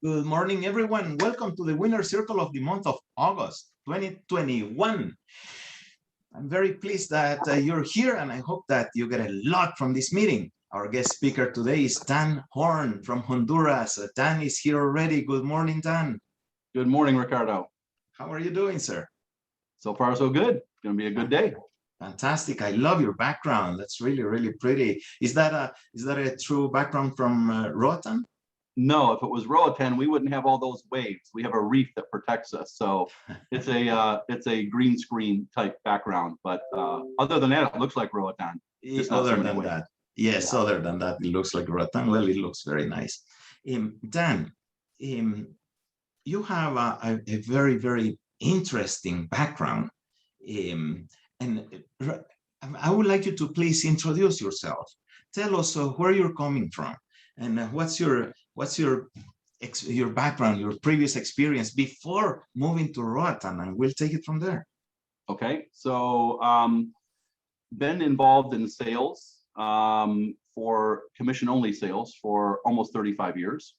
Good morning, everyone. Welcome to the Winner Circle of the month of August 2021. I'm very pleased that you're here, and I hope that you get a lot from this meeting. Our guest speaker today is Dan Rohn from Honduras. Dan is here already. Good morning, Dan. Good morning, Ricardo. How are you doing, sir? So far, so good. It's going to be a good day. Fantastic. I love your background. That's really, really pretty. Is that a true background from Rohn? No, if it was Rohn, we wouldn't have all those waves. We have a reef that protects us. So it's a green screen type background. But other than that, it looks like Rohn. Other than that, yes, yeah. Other than that, it looks like Rohn. Well, it looks very nice. Dan, you have a very, very interesting background. And I would like you to please introduce yourself. Tell us where you're coming from, and what's your background, your previous experience before moving to Rohn, and we'll take it from there. Okay, so been involved in sales for commission-only sales for almost 35 years.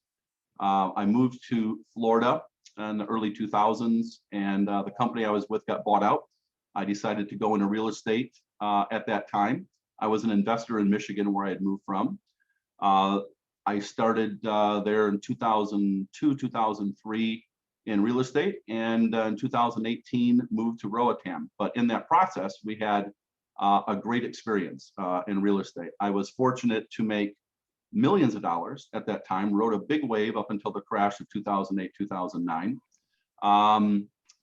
I moved to Florida in the early 2000s, and the company I was with got bought out. I decided to go into real estate at that time. I was an investor in Michigan, where I had moved from. I started there in 2002, 2003 in real estate, and in 2018 moved to Rohn. But in that process, we had a great experience in real estate. I was fortunate to make millions of dollars at that time, rode a big wave up until the crash of 2008, 2009.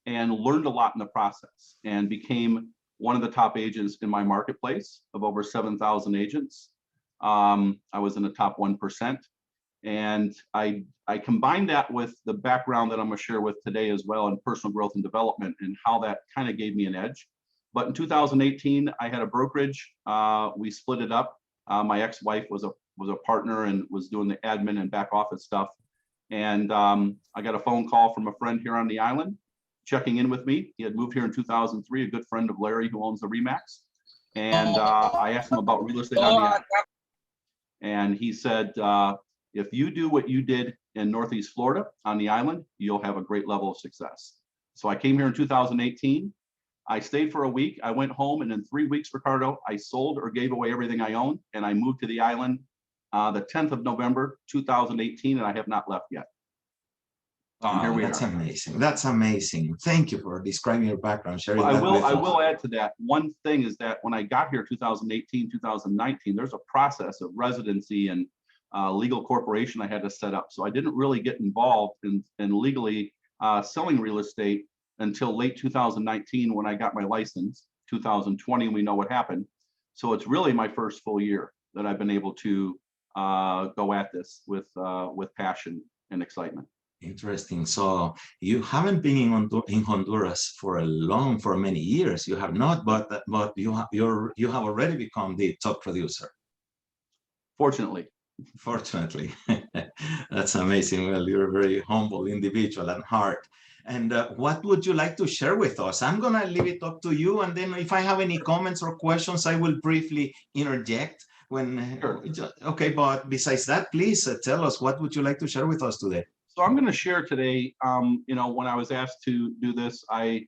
And learned a lot in the process, and became one of the top agents in my marketplace of over 7,000 agents. I was in the top 1%. And I combined that with the background that I'm going to share with today as well in personal growth and development, and how that kind of gave me an edge. But in 2018, I had a brokerage. We split it up. My ex-wife was a partner and was doing the admin and back office stuff. And I got a phone call from a friend here on the island, checking in with me. He had moved here in 2003, a good friend of Larry who owns the Remax. And I asked him about real estate on the island. And he said, if you do what you did in Northeast Florida on the island, you'll have a great level of success. So I came here in 2018. I stayed for a week. I went home, and in 3 weeks, Ricardo, I sold or gave away everything I owned. And I moved to the island the 10th of November, 2018, and I have not left yet. That's amazing. That's amazing. Thank you for describing your background, sharing that with us. I will add to that. One thing is that when I got here 2018, 2019, there's a process of residency and legal corporation I had to set up. So I didn't really get involved in legally selling real estate until late 2019 when I got my license. 2020, we know what happened. So it's really my first full year that I've been able to go at this with passion and excitement. Interesting. So you haven't been in Honduras for many years. You have not, but you have already become the top producer. Fortunately. That's amazing. Well, you're a very humble individual and heart. And what would you like to share with us? I'm gonna leave it up to you, and then if I have any comments or questions, I will briefly interject. Sure. Okay, but besides that, please tell us, what would you like to share with us today? So I'm going to share today, when I was asked to do this, I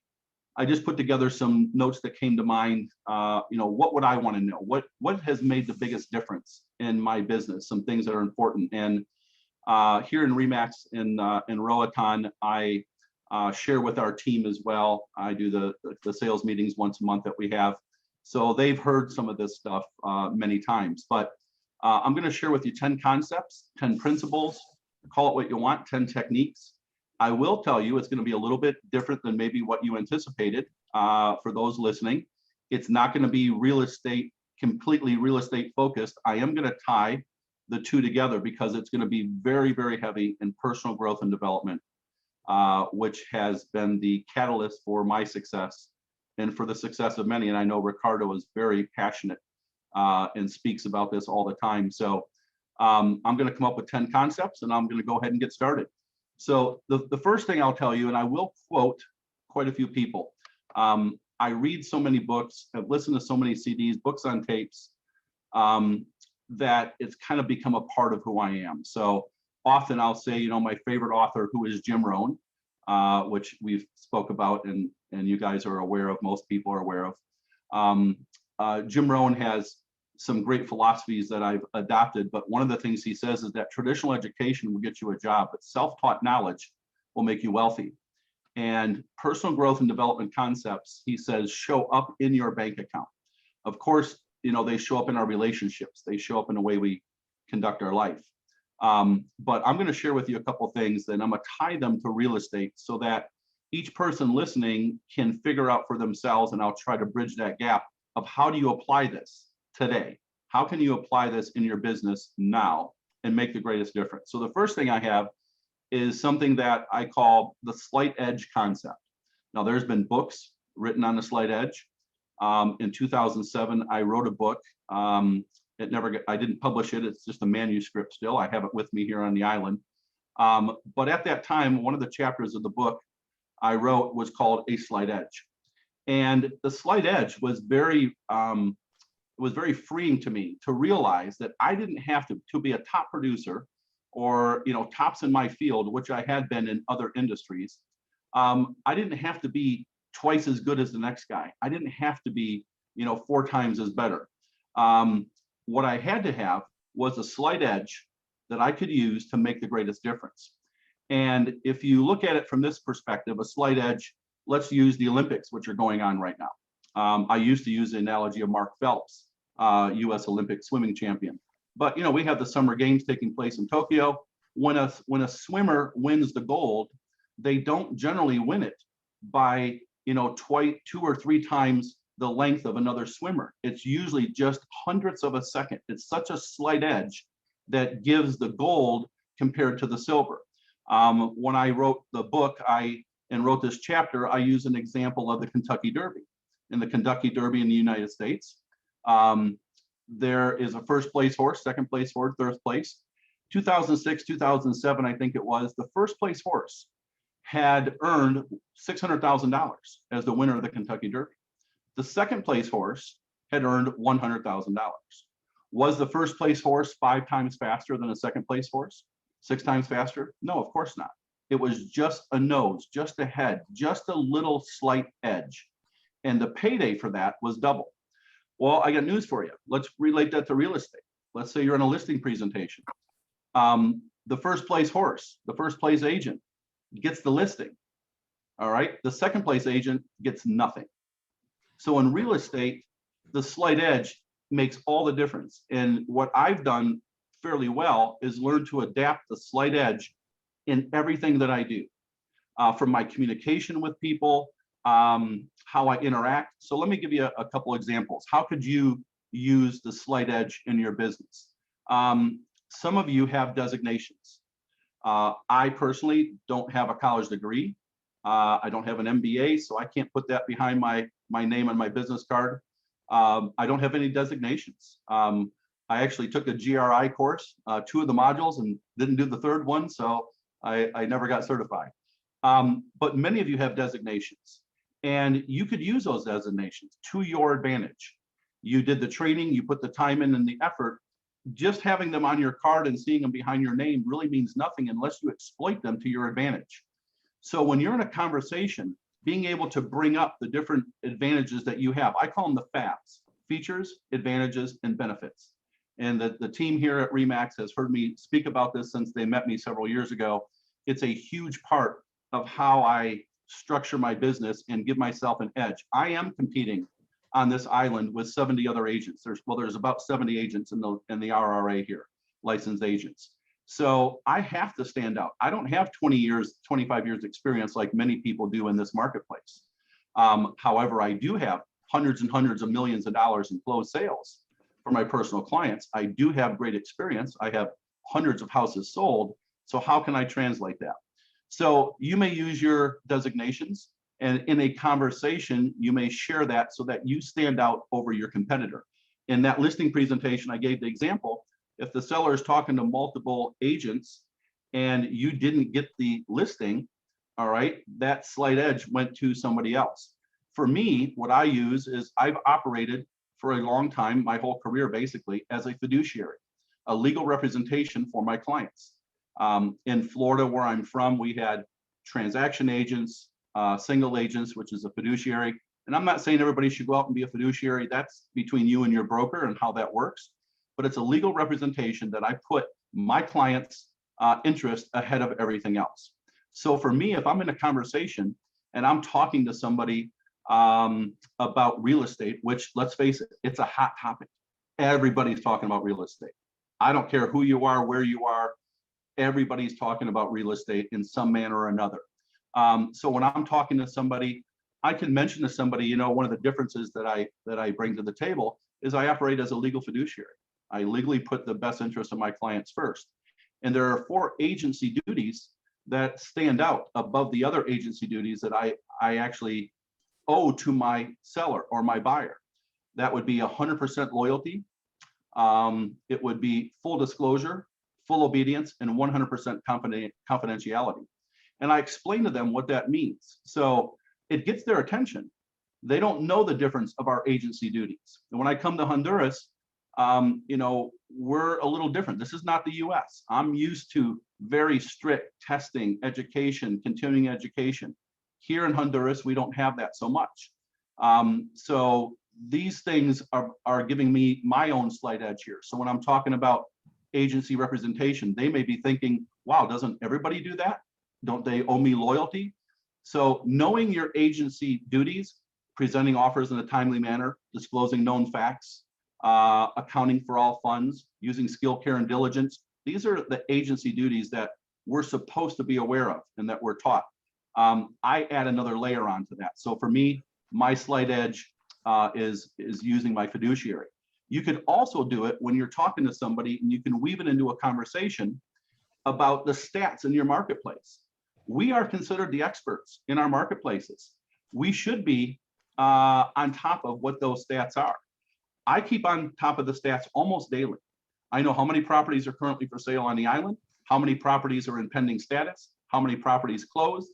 just put together some notes that came to mind. What would I want to know? What has made the biggest difference in my business? Some things that are important. And here in Remax in Rohn, I share with our team as well. I do the sales meetings once a month that we have. So they've heard some of this stuff many times. But I'm going to share with you 10 concepts, 10 principles. Call it what you want, 10 techniques. I will tell you it's going to be a little bit different than maybe what you anticipated for those listening. It's not going to be completely real estate focused. I am going to tie the two together because it's going to be very, very heavy in personal growth and development, which has been the catalyst for my success and for the success of many. And I know Ricardo is very passionate and speaks about this all the time. So I'm going to come up with 10 concepts, and I'm going to go ahead and get started. So the first thing I'll tell you, and I will quote quite a few people. I read so many books, I've listened to so many CDs, books on tapes, that it's kind of become a part of who I am. So often I'll say, my favorite author, who is Jim Rohn, which we've spoke about and you guys are aware of, most people are aware of. Jim Rohn has some great philosophies that I've adopted, but one of the things he says is that traditional education will get you a job, but self-taught knowledge will make you wealthy. And personal growth and development concepts, he says, show up in your bank account. Of course, they show up in our relationships. They show up in the way we conduct our life. But I'm going to share with you a couple of things, and I'm going to tie them to real estate so that each person listening can figure out for themselves, and I'll try to bridge that gap of how do you apply this today? How can you apply this in your business now and make the greatest difference? So the first thing I have is something that I call the slight edge concept. Now, there's been books written on the slight edge. In 2007, I wrote a book. I didn't publish it. It's just a manuscript still. I have it with me here on the island. But at that time, one of the chapters of the book I wrote was called A Slight Edge. And the slight edge was very freeing to me to realize that I didn't have to be a top producer or, tops in my field, which I had been in other industries. I didn't have to be twice as good as the next guy. I didn't have to be, 4 times as better. What I had to have was a slight edge that I could use to make the greatest difference. And if you look at it from this perspective, a slight edge, let's use the Olympics, which are going on right now. I used to use the analogy of Mark Phelps, US Olympic swimming champion. But, we have the Summer Games taking place in Tokyo. When a swimmer wins the gold, they don't generally win it by, 2 or 3 times the length of another swimmer. It's usually just hundredths of a second. It's such a slight edge that gives the gold compared to the silver. When I wrote the book and wrote this chapter, I use an example of the Kentucky Derby. In the Kentucky Derby in the United States, there is a first place horse, second place horse, third place. 2006, 2007, I think it was, the first place horse had earned $600,000 as the winner of the Kentucky Derby. The second place horse had earned $100,000. Was the first place horse 5 times faster than a second place horse? 6 times faster? No, of course not. It was just a nose, just a head, just a little slight edge. And the payday for that was double. Well, I got news for you. Let's relate that to real estate. Let's say you're in a listing presentation. The first place horse, the first place agent gets the listing. All right. The second place agent gets nothing. So in real estate, the slight edge makes all the difference. And what I've done fairly well is learn to adapt the slight edge in everything that I do, from my communication with people, how I interact. So let me give you a couple examples. How could you use the slight edge in your business? Some of you have designations. I personally don't have a college degree. I don't have an MBA, so I can't put that behind my name on my business card. I don't have any designations. I actually took a GRI course, 2 of the modules, and didn't do the 3rd one, so I never got certified. But many of you have designations, and you could use those designations to your advantage. You did the training, you put the time in and the effort. Just having them on your card and seeing them behind your name really means nothing unless you exploit them to your advantage. So when you're in a conversation, being able to bring up the different advantages that you have, I call them the FABs: features, advantages, and benefits. And the team here at RE/MAX has heard me speak about this since they met me several years ago. It's a huge part of how I structure my business and give myself an edge. I am competing on this island with 70 other agents. There's about 70 agents in the RRA here, licensed agents. So I have to stand out. I don't have 20 years, 25 years experience like many people do in this marketplace. However, I do have hundreds and hundreds of millions of dollars in closed sales for my personal clients. I do have great experience. I have hundreds of houses sold. So how can I translate that? So you may use your designations, and in a conversation, you may share that so that you stand out over your competitor. In that listing presentation, I gave the example. If the seller is talking to multiple agents and you didn't get the listing, all right, that slight edge went to somebody else. For me, what I use is I've operated for a long time, my whole career basically, as a fiduciary, a legal representation for my clients. In Florida, where I'm from, we had transaction agents, single agents, which is a fiduciary. And I'm not saying everybody should go out and be a fiduciary. That's between you and your broker and how that works. But it's a legal representation that I put my client's interest ahead of everything else. So for me, if I'm in a conversation and I'm talking to somebody about real estate, which, let's face it, it's a hot topic. Everybody's talking about real estate. I don't care who you are, where you are, everybody's talking about real estate in some manner or another. So when I'm talking to somebody, I can mention to somebody, you know, one of the differences that I bring to the table is I operate as a legal fiduciary. I legally put the best interest of my clients first. And there are 4 agency duties that stand out above the other agency duties that I actually owe to my seller or my buyer. That would be 100% loyalty. It would be full disclosure, full obedience, and 100% confidentiality. And I explain to them what that means. So it gets their attention. They don't know the difference of our agency duties. And when I come to Honduras, you know, we're a little different. This is not the US. I'm used to very strict testing, education, continuing education. Here in Honduras, we don't have that so much. So these things are giving me my own slight edge here. So when I'm talking about agency representation, they may be thinking, wow, doesn't everybody do that? Don't they owe me loyalty? So knowing your agency duties, presenting offers in a timely manner, disclosing known facts, accounting for all funds, using skill, care, and diligence. These are the agency duties that we're supposed to be aware of and that we're taught. I add another layer onto that. So for me, my slight edge is using my fiduciary. You could also do it when you're talking to somebody and you can weave it into a conversation about the stats in your marketplace. We are considered the experts in our marketplaces. We should be on top of what those stats are. I keep on top of the stats almost daily. I know how many properties are currently for sale on the island, how many properties are in pending status, how many properties closed.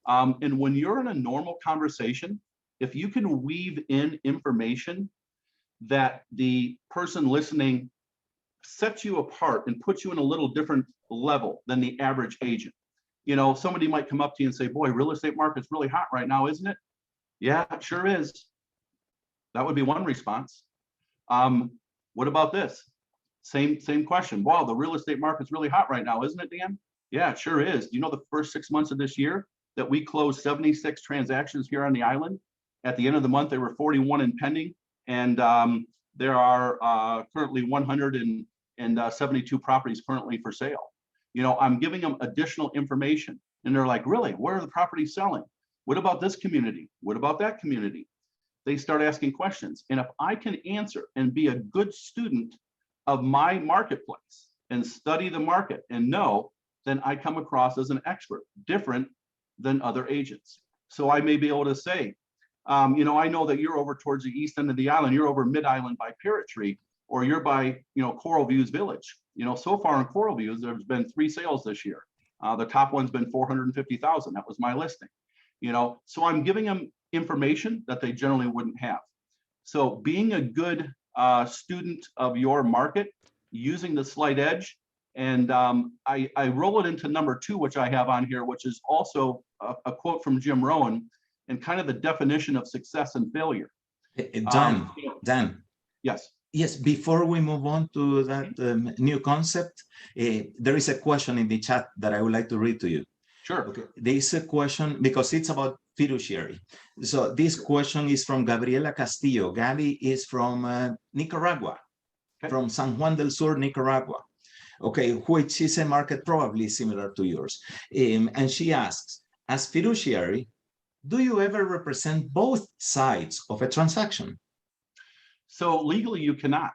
And when you're in a normal conversation, if you can weave in information that the person listening sets you apart and puts you in a little different level than the average agent. You know, somebody might come up to you and say, boy, real estate market's really hot right now, isn't it? Yeah, it sure is. That would be one response. What about this? Same question. Wow, the real estate market's really hot right now, isn't it, Dan? Yeah, it sure is. Do you know the first 6 months of this year that we closed 76 transactions here on the island? At the end of the month, there were 41 in pending, and there are currently 172 properties currently for sale. You know, I'm giving them additional information, and they're like, really? Where are the properties selling? What about this community? What about that community? They start asking questions. And if I can answer and be a good student of my marketplace and study the market and know, then I come across as an expert, different than other agents. So I may be able to say, you know, I know that you're over towards the east end of the island, you're over mid-island by Parrot Tree, or you're by, you know, Coral Views Village. You know, so far in Coral Views, there's been 3 sales this year. The top one's been 450,000. That was my listing. You know, so I'm giving them information that they generally wouldn't have. So being a good student of your market, using the slight edge, and I roll it into number 2, which I have on here, which is also a quote from Jim Rohn and kind of the definition of success and failure. Dan. Yes. Yes, before we move on to that new concept, there is a question in the chat that I would like to read to you. Sure. Okay. There is a question because it's about fiduciary. So this question is from Gabriela Castillo. Gabby is from Nicaragua, okay, from San Juan del Sur, Nicaragua. Okay, which is a market probably similar to yours. And she asks, as fiduciary, do you ever represent both sides of a transaction? So legally, you cannot.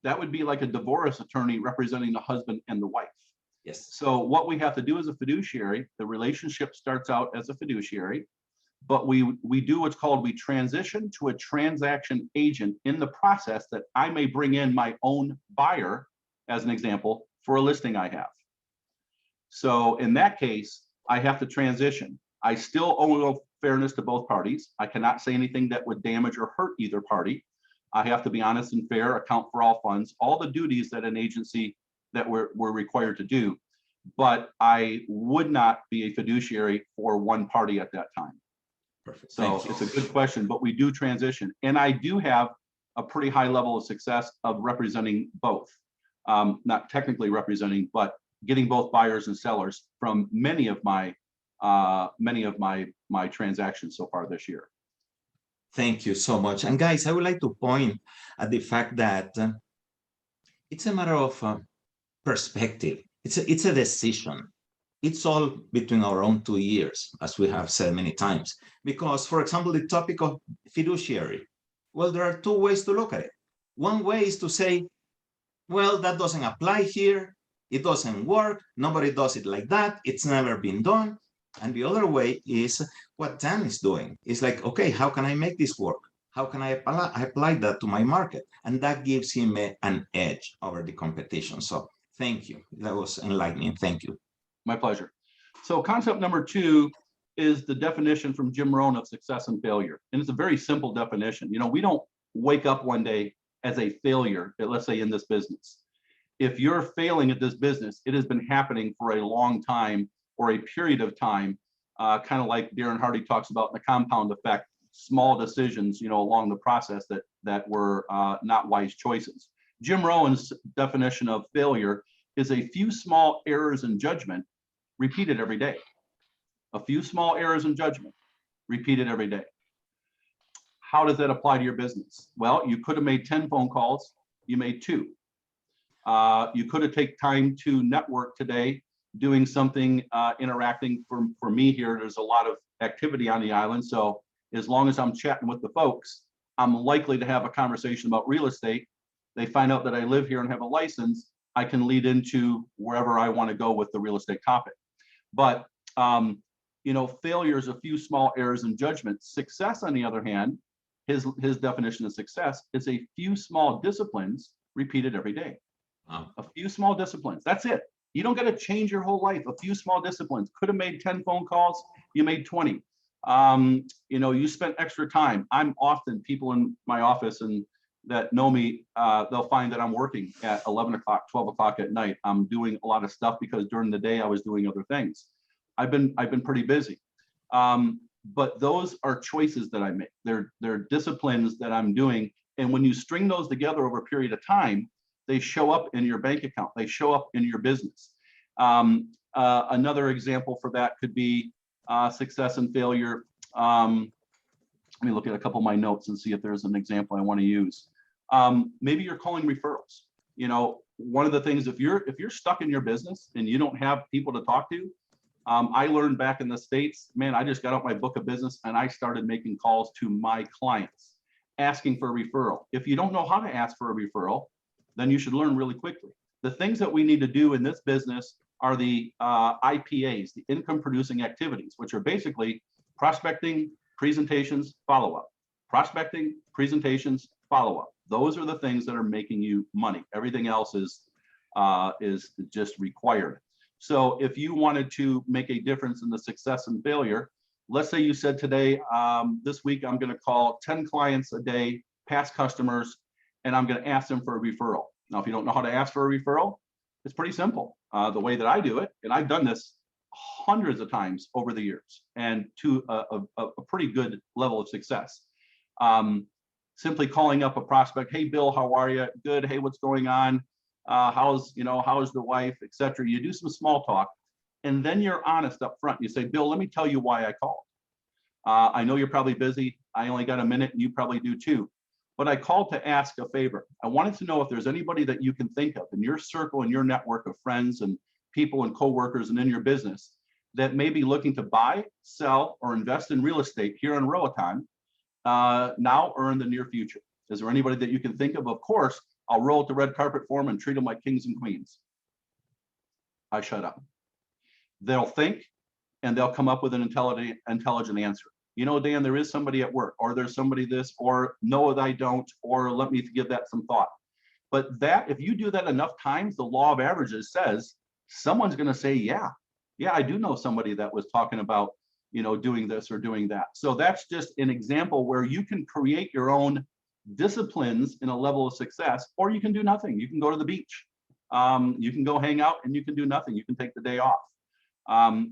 That would be like a divorce attorney representing the husband and the wife. Yes. So what we have to do as a fiduciary, the relationship starts out as a fiduciary, but we do what's called, we transition to a transaction agent in the process that I may bring in my own buyer, as an example, for a listing I have. So in that case, I have to transition. I still owe fairness to both parties. I cannot say anything that would damage or hurt either party. I have to be honest and fair, account for all funds, all the duties that an agency that we're required to do. but I would not be a fiduciary for one party at that time. Perfect. So it's a good question, but we do transition. And I do have a pretty high level of success of representing both. Not technically representing, but getting both buyers and sellers from many of my transactions so far this year. Thank you so much. And guys, I would like to point at the fact that it's a matter of perspective. It's a decision. It's all between our own 2 ears, as we have said many times. Because, for example, the topic of fiduciary, well, there are two ways to look at it. One way is to say, well, that doesn't apply here. It doesn't work. Nobody does it like that. It's never been done. And the other way is what Dan is doing. It's like, okay, how can I make this work? How can I apply that to my market? And that gives him an edge over the competition. So thank you. That was enlightening. Thank you. My pleasure. So concept number 2 is the definition from Jim Rohn of success and failure. And it's a very simple definition. You know, we don't wake up one day as a failure, let's say in this business. If you're failing at this business, it has been happening for a long time or a period of time, kind of like Darren Hardy talks about in the compound effect, small decisions, you know, along the process that were not wise choices. Jim Rohn's definition of failure is a few small errors in judgment repeated every day. A few small errors in judgment repeated every day. How does that apply to your business? Well, you could have made 10 phone calls, you made 2. You could have taken time to network today, doing something, interacting. For me here, there's a lot of activity on the island. So as long as I'm chatting with the folks, I'm likely to have a conversation about real estate. They find out that I live here and have a license, I can lead into wherever I want to go with the real estate topic. But, you know, failure is a few small errors in judgment. Success, on the other hand, his definition of success is a few small disciplines repeated every day. A few small disciplines. That's it. You don't got to change your whole life. A few small disciplines. Could have made 10 phone calls. You made 20. You know, you spent extra time. I'm often, people in my office and that know me, they'll find that I'm working at 11 o'clock, 12 o'clock at night. I'm doing a lot of stuff because during the day I was doing other things. I've been pretty busy. But those are choices that I make. They're disciplines that I'm doing. And when you string those together over a period of time, they show up in your bank account. They show up in your business. Another example for that could be success and failure. Let me look at a couple of my notes and see if there's an example I want to use. Maybe you're calling referrals. You know, one of the things, if you're stuck in your business and you don't have people to talk to, I learned back in the States, man, I just got out my book of business and I started making calls to my clients, asking for a referral. If you don't know how to ask for a referral, then you should learn really quickly. The things that we need to do in this business are the IPAs, the income producing activities, which are basically prospecting, presentations, follow-up. Prospecting, presentations, follow-up. Those are the things that are making you money. Everything else is just required. So if you wanted to make a difference in the success and failure, let's say you said today, this week, I'm going to call 10 clients a day, past customers, and I'm going to ask them for a referral. Now, if you don't know how to ask for a referral, it's pretty simple. The way that I do it, and I've done this hundreds of times over the years and to a pretty good level of success. Simply calling up a prospect, hey, Bill, how are you? Good. Hey, what's going on? How's the wife, etc. You do some small talk, and then you're honest up front. You say, Bill, let me tell you why I called. I know you're probably busy. I only got a minute, and you probably do too. But I called to ask a favor. I wanted to know if there's anybody that you can think of in your circle and your network of friends and people and coworkers and in your business that may be looking to buy, sell, or invest in real estate here in Roatan now or in the near future. Is there anybody that you can think of? Of course, I'll roll out the red carpet for them and treat them like kings and queens. I shut up. They'll think and they'll come up with an intelligent answer. You know, Dan, there is somebody at work, or there's somebody this, or no, I don't, or let me give that some thought. But that, if you do that enough times, the law of averages says someone's going to say, yeah, I do know somebody that was talking about, you know, doing this or doing that. So that's just an example where you can create your own disciplines in a level of success, or you can do nothing. You can go to the beach. You can go hang out and you can do nothing. You can take the day off.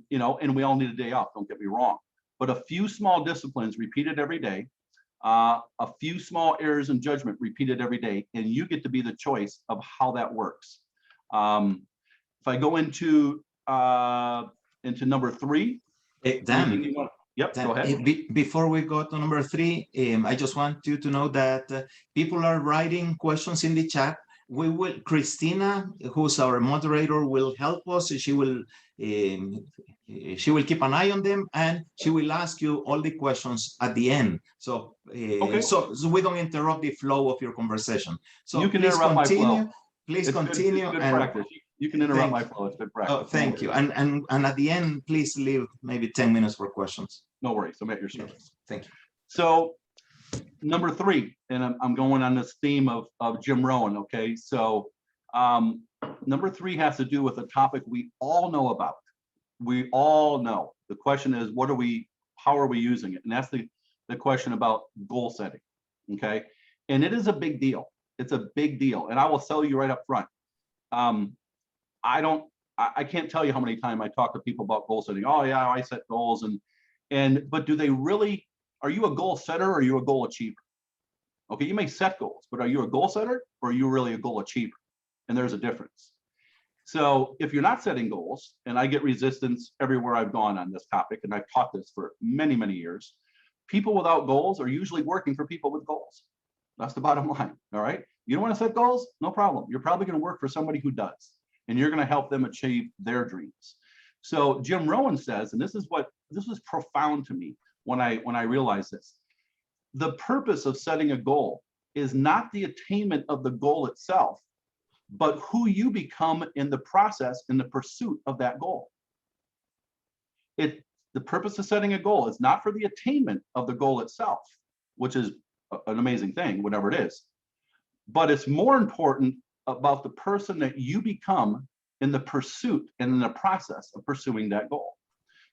You know, and we all need a day off, don't get me wrong. But a few small disciplines repeated every day, a few small errors in judgment repeated every day, and you get to be the choice of how that works. If I go into number 3, Dan, you want? Yep, Dan, go ahead. before we go to number 3, I just want you to know that people are writing questions in the chat. We will, Christina, who's our moderator, will help us. She will keep an eye on them, and she will ask you all the questions at the end. So, Okay. so we don't interrupt the flow of your conversation. So You can please interrupt continue. my flow. Please It's continue. Good, it's good and practice. You can interrupt my flow. It's good practice. Oh, thank you. And at the end, please leave maybe 10 minutes for questions. No worries. I'm at your service. Thank you. So number 3, and I'm going on this theme of Jim Rohn. Okay. So number 3 has to do with a topic we all know about. We all know. The question is, how are we using it? And that's the question about goal setting. Okay. And it is a big deal. It's a big deal. And I will tell you right up front. I can't tell you how many times I talk to people about goal setting. Oh yeah, I set goals but do they really, are you a goal setter or are you a goal achiever? Okay, you may set goals, but are you a goal setter or are you really a goal achiever? And there's a difference. So if you're not setting goals, and I get resistance everywhere I've gone on this topic, and I've taught this for many, many years, people without goals are usually working for people with goals. That's the bottom line, all right? You don't want to set goals? No problem. You're probably going to work for somebody who does, and you're going to help them achieve their dreams. So Jim Rohn says, and this was profound to me when I realized this, the purpose of setting a goal is not the attainment of the goal itself, but who you become in the process, in the pursuit of that goal. The purpose of setting a goal is not for the attainment of the goal itself, which is an amazing thing, whatever it is, but it's more important about the person that you become in the pursuit and in the process of pursuing that goal.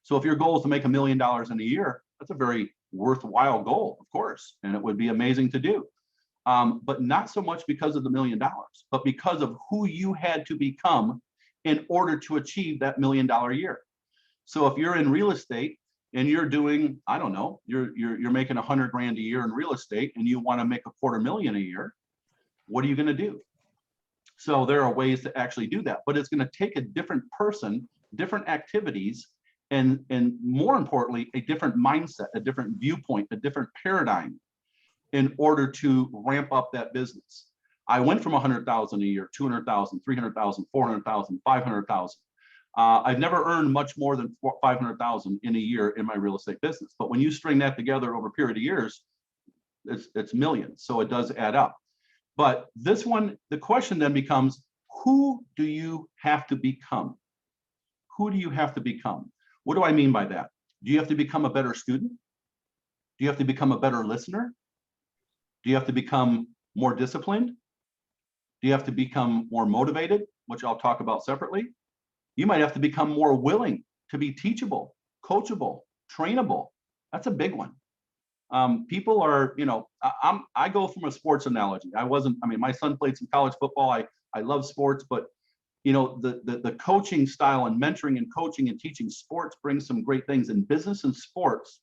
So if your goal is to make $1 million in a year, that's a very worthwhile goal, of course, and it would be amazing to do. But not so much because of the $1 million, but because of who you had to become in order to achieve that $1 million year. So if you're in real estate and you're doing, I don't know, you're making 100 grand a year in real estate and you want to make $250,000 a year, what are you going to do? So there are ways to actually do that, but it's going to take a different person, different activities, and more importantly, a different mindset, a different viewpoint, a different paradigm in order to ramp up that business. I went from 100,000 a year, 200,000, 300,000, 400,000, 500,000. I've never earned much more than 500,000 in a year in my real estate business. But when you string that together over a period of years, it's millions. So it does add up. But this one, the question then becomes, who do you have to become? Who do you have to become? What do I mean by that? Do you have to become a better student? Do you have to become a better listener? Do you have to become more disciplined? Do you have to become more motivated, which I'll talk about separately? You might have to become more willing to be teachable, coachable, trainable. That's a big one. People are, I go from a sports analogy. My son played some college football. I love sports, but the coaching style and mentoring and coaching and teaching sports brings some great things, and business and sports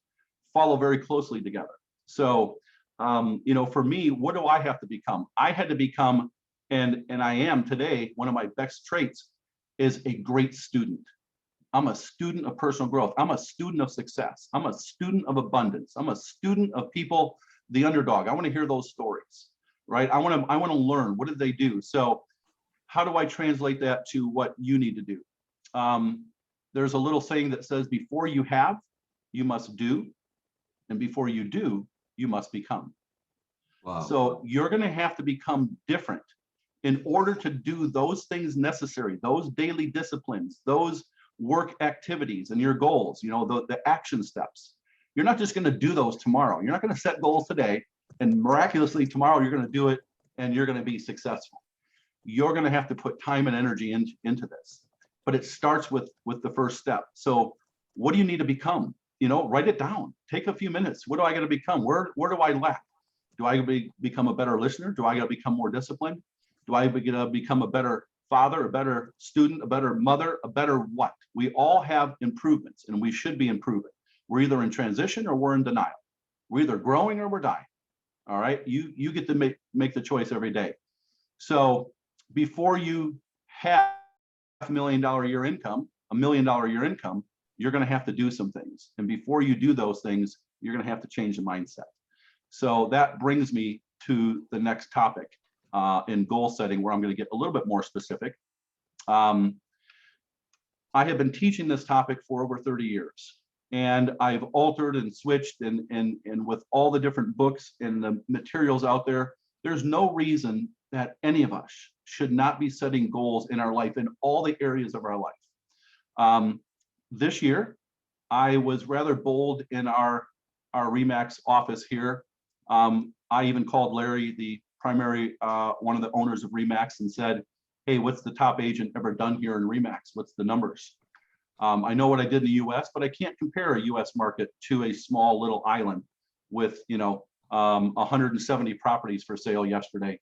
follow very closely together. So, for me, what do I have to become? I had to become, and I am today, one of my best traits is a great student. I'm a student of personal growth. I'm a student of success. I'm a student of abundance. I'm a student of people, the underdog. I want to hear those stories, right? I want to learn. What did they do? So how do I translate that to what you need to do? There's a little saying that says, before you have, you must do. And before you do, you must become. Wow. So you're going to have to become different in order to do those things necessary, those daily disciplines, those work activities and your goals, the action steps. You're not just going to do those tomorrow. You're not going to set goals today and miraculously tomorrow you're going to do it and you're going to be successful. You're going to have to put time and energy into this, but it starts with the first step. So what do you need to become? Write it down. Take a few minutes. What do I got to become? Where do I lack? Do I become a better listener? Do I got to become more disciplined? Do I become a better father, a better student, a better mother, a better what? We all have improvements, and we should be improving. We're either in transition or we're in denial. We're either growing or we're dying. All right. You get to make the choice every day. So before you have $500,000 a year income, $1 million a year income, you're going to have to do some things. And before you do those things, you're going to have to change the mindset. So that brings me to the next topic in goal setting, where I'm going to get a little bit more specific. I have been teaching this topic for over 30 years. And I've altered and switched and with all the different books and the materials out there, there's no reason that any of us should not be setting goals in our life in all the areas of our life. This year, I was rather bold in our RE/MAX office here. I even called Larry, the primary, one of the owners of RE/MAX, and said, hey, what's the top agent ever done here in RE/MAX? What's the numbers? I know what I did in the US, but I can't compare a US market to a small little island with, 170 properties for sale yesterday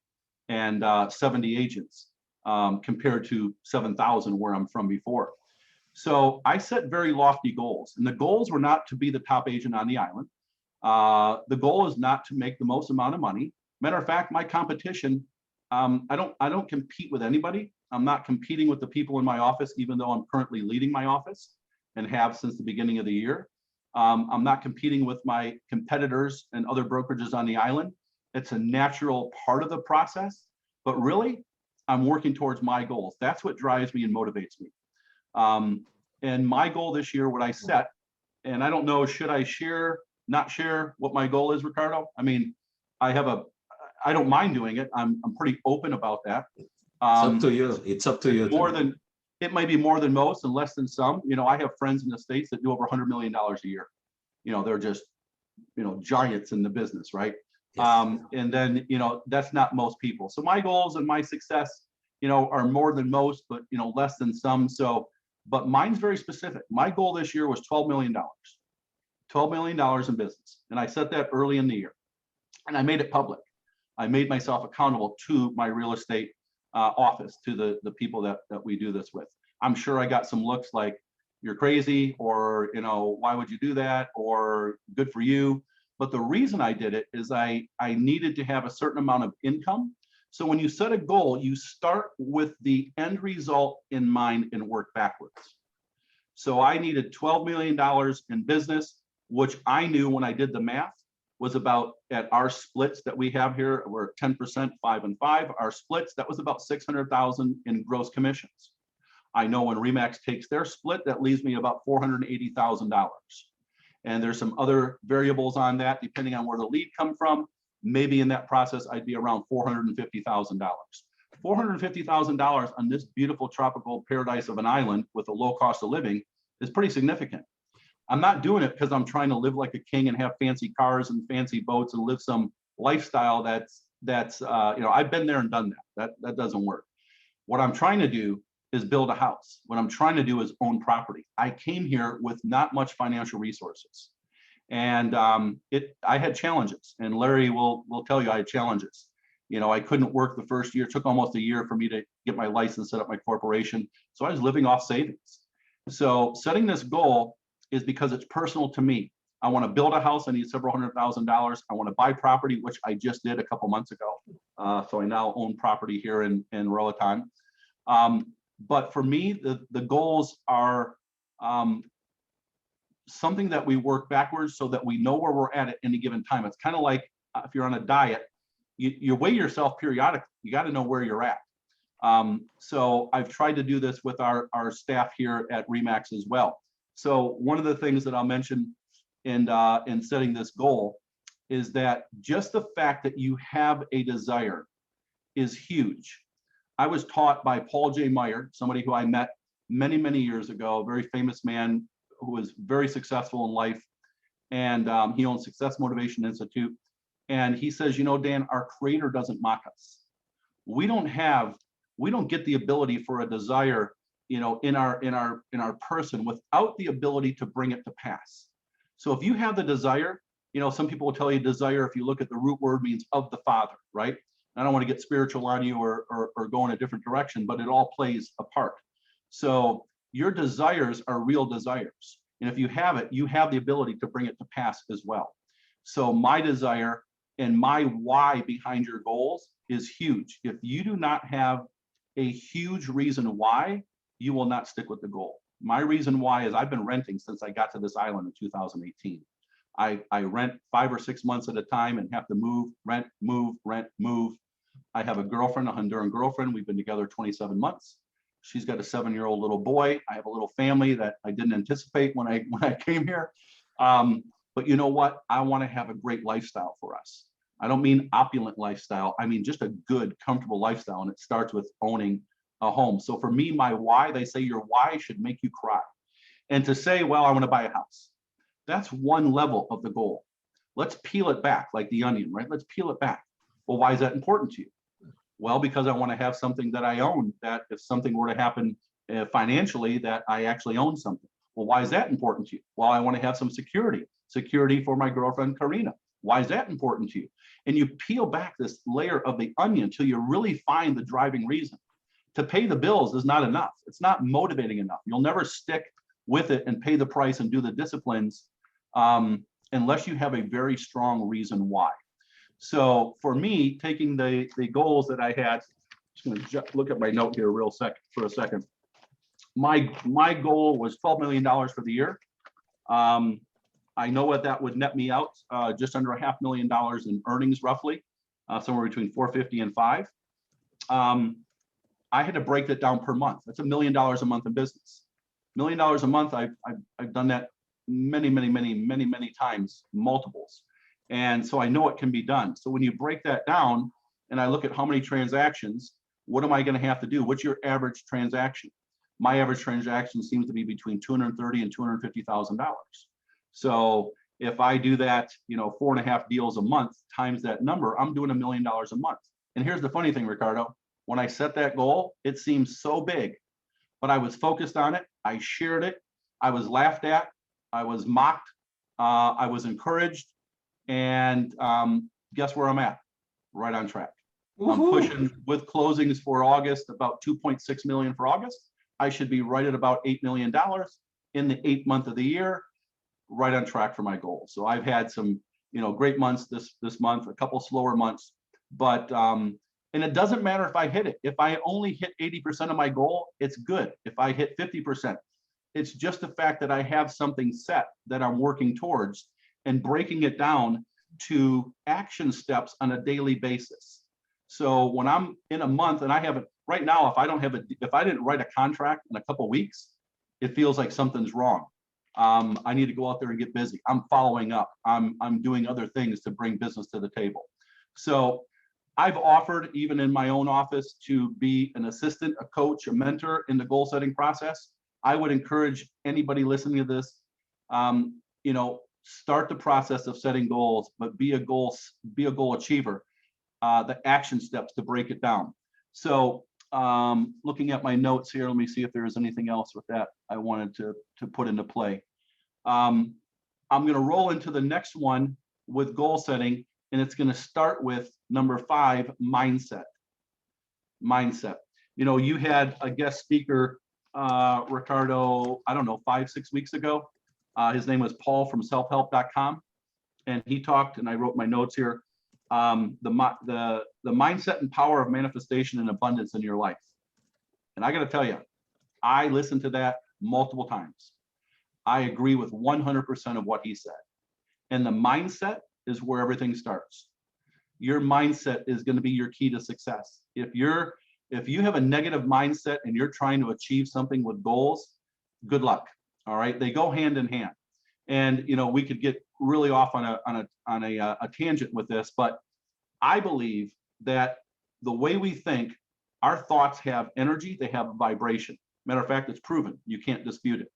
and 70 agents compared to 7,000 where I'm from before. So I set very lofty goals, and the goals were not to be the top agent on the island. The goal is not to make the most amount of money. Matter of fact, my competition, I don't compete with anybody. I'm not competing with the people in my office, even though I'm currently leading my office and have since the beginning of the year. I'm not competing with my competitors and other brokerages on the island. It's a natural part of the process, but really, I'm working towards my goals. That's what drives me and motivates me. And my goal this year, what I set, and I don't know, should I share, not share what my goal is, Ricardo? I mean, I don't mind doing it. I'm pretty open about that. It's up to you. It's up to you. It might be more than most and less than some. I have friends in the States that do over $100 million a year. They're just, giants in the business, right? Yes. And then, that's not most people. So my goals and my success, are more than most, but, less than some. So, but mine's very specific. My goal this year was $12 million. $12 million in business. And I set that early in the year. And I made it public. I made myself accountable to my real estate office, to the people that we do this with. I'm sure I got some looks like, you're crazy, or, why would you do that, or good for you. But the reason I did it is I needed to have a certain amount of income. So when you set a goal, you start with the end result in mind and work backwards. So I needed $12 million in business, which I knew when I did the math was about, at our splits that we have here, we're 10%, 5 and 5. Our splits, that was about $600,000 in gross commissions. I know when RE/MAX takes their split, that leaves me about $480,000. And there's some other variables on that, depending on where the lead come from. Maybe in that process, I'd be around $450,000. $450,000 on this beautiful tropical paradise of an island with a low cost of living is pretty significant. I'm not doing it because I'm trying to live like a king and have fancy cars and fancy boats and live some lifestyle that's I've been there and done that. That doesn't work. What I'm trying to do is build a house. What I'm trying to do is own property. I came here with not much financial resources, and I had challenges. And Larry will tell you I had challenges. I couldn't work the first year. It took almost a year for me to get my license, set up my corporation. So I was living off savings. So setting this goal is because it's personal to me. I want to build a house. I need several $100,000. I want to buy property, which I just did a couple months ago. So I now own property here in Roatan. But for me, the goals are something that we work backwards so that we know where we're at any given time. It's kind of like if you're on a diet, you weigh yourself periodically. You got to know where you're at. So I've tried to do this with our staff here at RE/MAX as well. So one of the things that I'll mention in setting this goal is that just the fact that you have a desire is huge. I was taught by Paul J. Meyer, somebody who I met many, many years ago, a very famous man who was very successful in life. And he owns Success Motivation Institute. And he says, Dan, our creator doesn't mock us. We don't get the ability for a desire, in our person without the ability to bring it to pass. So if you have the desire, some people will tell you desire, if you look at the root word, means of the Father, right? I don't want to get spiritual on you or go in a different direction, but it all plays a part. So your desires are real desires. And if you have it, you have the ability to bring it to pass as well. So my desire and my why behind your goals is huge. If you do not have a huge reason why, you will not stick with the goal. My reason why is I've been renting since I got to this island in 2018. I rent 5 or 6 months at a time and have to move, rent, move, rent, move. I have a girlfriend, a Honduran girlfriend. We've been together 27 months. She's got a 7-year-old little boy. I have a little family that I didn't anticipate when I came here. But you know what? I want to have a great lifestyle for us. I don't mean opulent lifestyle. I mean just a good, comfortable lifestyle. And it starts with owning a home. So for me, my why, they say your why should make you cry. And to say, well, I want to buy a house. That's one level of the goal. Let's peel it back like the onion, right? Let's peel it back. Well, why is that important to you? Well, because I want to have something that I own, that if something were to happen financially, that I actually own something. Well, why is that important to you? Well, I want to have some security for my girlfriend, Karina. Why is that important to you? And you peel back this layer of the onion until you really find the driving reason. To pay the bills is not enough. It's not motivating enough. You'll never stick with it and pay the price and do the disciplines unless you have a very strong reason why. So for me, taking the goals that I had, just going to look at my note here for a second. My goal was $12 million for the year. I know what that would net me out, just under $500,000 in earnings, roughly, somewhere between 450 and 5. I had to break that down per month. That's $1 million a month in business. $1 million a month. I've done that many times, multiples. And so I know it can be done. So when you break that down and I look at how many transactions, what am I going to have to do? What's your average transaction? My average transaction seems to be between $230,000 and $250,000. So if I do that, 4.5 deals a month times that number, I'm doing $1 million a month. And here's the funny thing, Ricardo, when I set that goal, it seems so big, but I was focused on it. I shared it. I was laughed at. I was mocked. I was encouraged. And guess where I'm at? Right on track. I'm pushing with closings for August, about 2.6 million for August. I should be right at about $8 million in the 8th month of the year, right on track for my goal. So I've had some, great months this month, a couple slower months, but and it doesn't matter if I hit it. If I only hit 80% of my goal, it's good. If I hit 50%, it's just the fact that I have something set that I'm working towards and breaking it down to action steps on a daily basis. So when I'm in a month and I haven't, right now, if I didn't write a contract in a couple of weeks, it feels like something's wrong. I need to go out there and get busy. I'm following up. I'm doing other things to bring business to the table. So I've offered, even in my own office, to be an assistant, a coach, a mentor in the goal setting process. I would encourage anybody listening to this, start the process of setting goals, but be a goal achiever. The action steps to break it down. So looking at my notes here, let me see if there's anything else with that I wanted to put into play. I'm going to roll into the next one with goal setting, and it's going to start with number 5, mindset. Mindset. You had a guest speaker, Ricardo, I don't know, 5-6 weeks ago. His name was Paul from selfhelp.com. And he talked, and I wrote my notes here, the mindset and power of manifestation and abundance in your life. And I got to tell you, I listened to that multiple times. I agree with 100% of what he said. And the mindset is where everything starts. Your mindset is going to be your key to success. If you have a negative mindset and you're trying to achieve something with goals, good luck. All right, they go hand in hand. And we could get really off on a tangent with this, but I believe that the way we think, our thoughts have energy, they have vibration. Matter of fact, it's proven. You can't dispute it.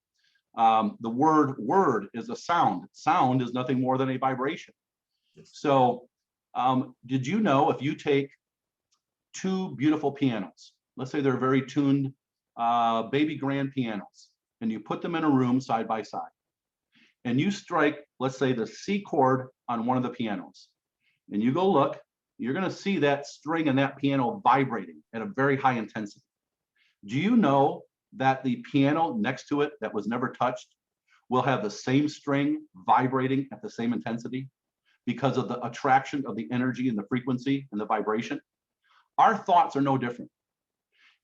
The word is a sound. Sound is nothing more than a vibration. So did you know if you take 2 beautiful pianos, let's say they're very tuned baby grand pianos, and you put them in a room side by side, and you strike, let's say, the C chord on one of the pianos, and you go look, you're going to see that string and that piano vibrating at a very high intensity. Do you know that the piano next to it that was never touched will have the same string vibrating at the same intensity because of the attraction of the energy and the frequency and the vibration? Our thoughts are no different.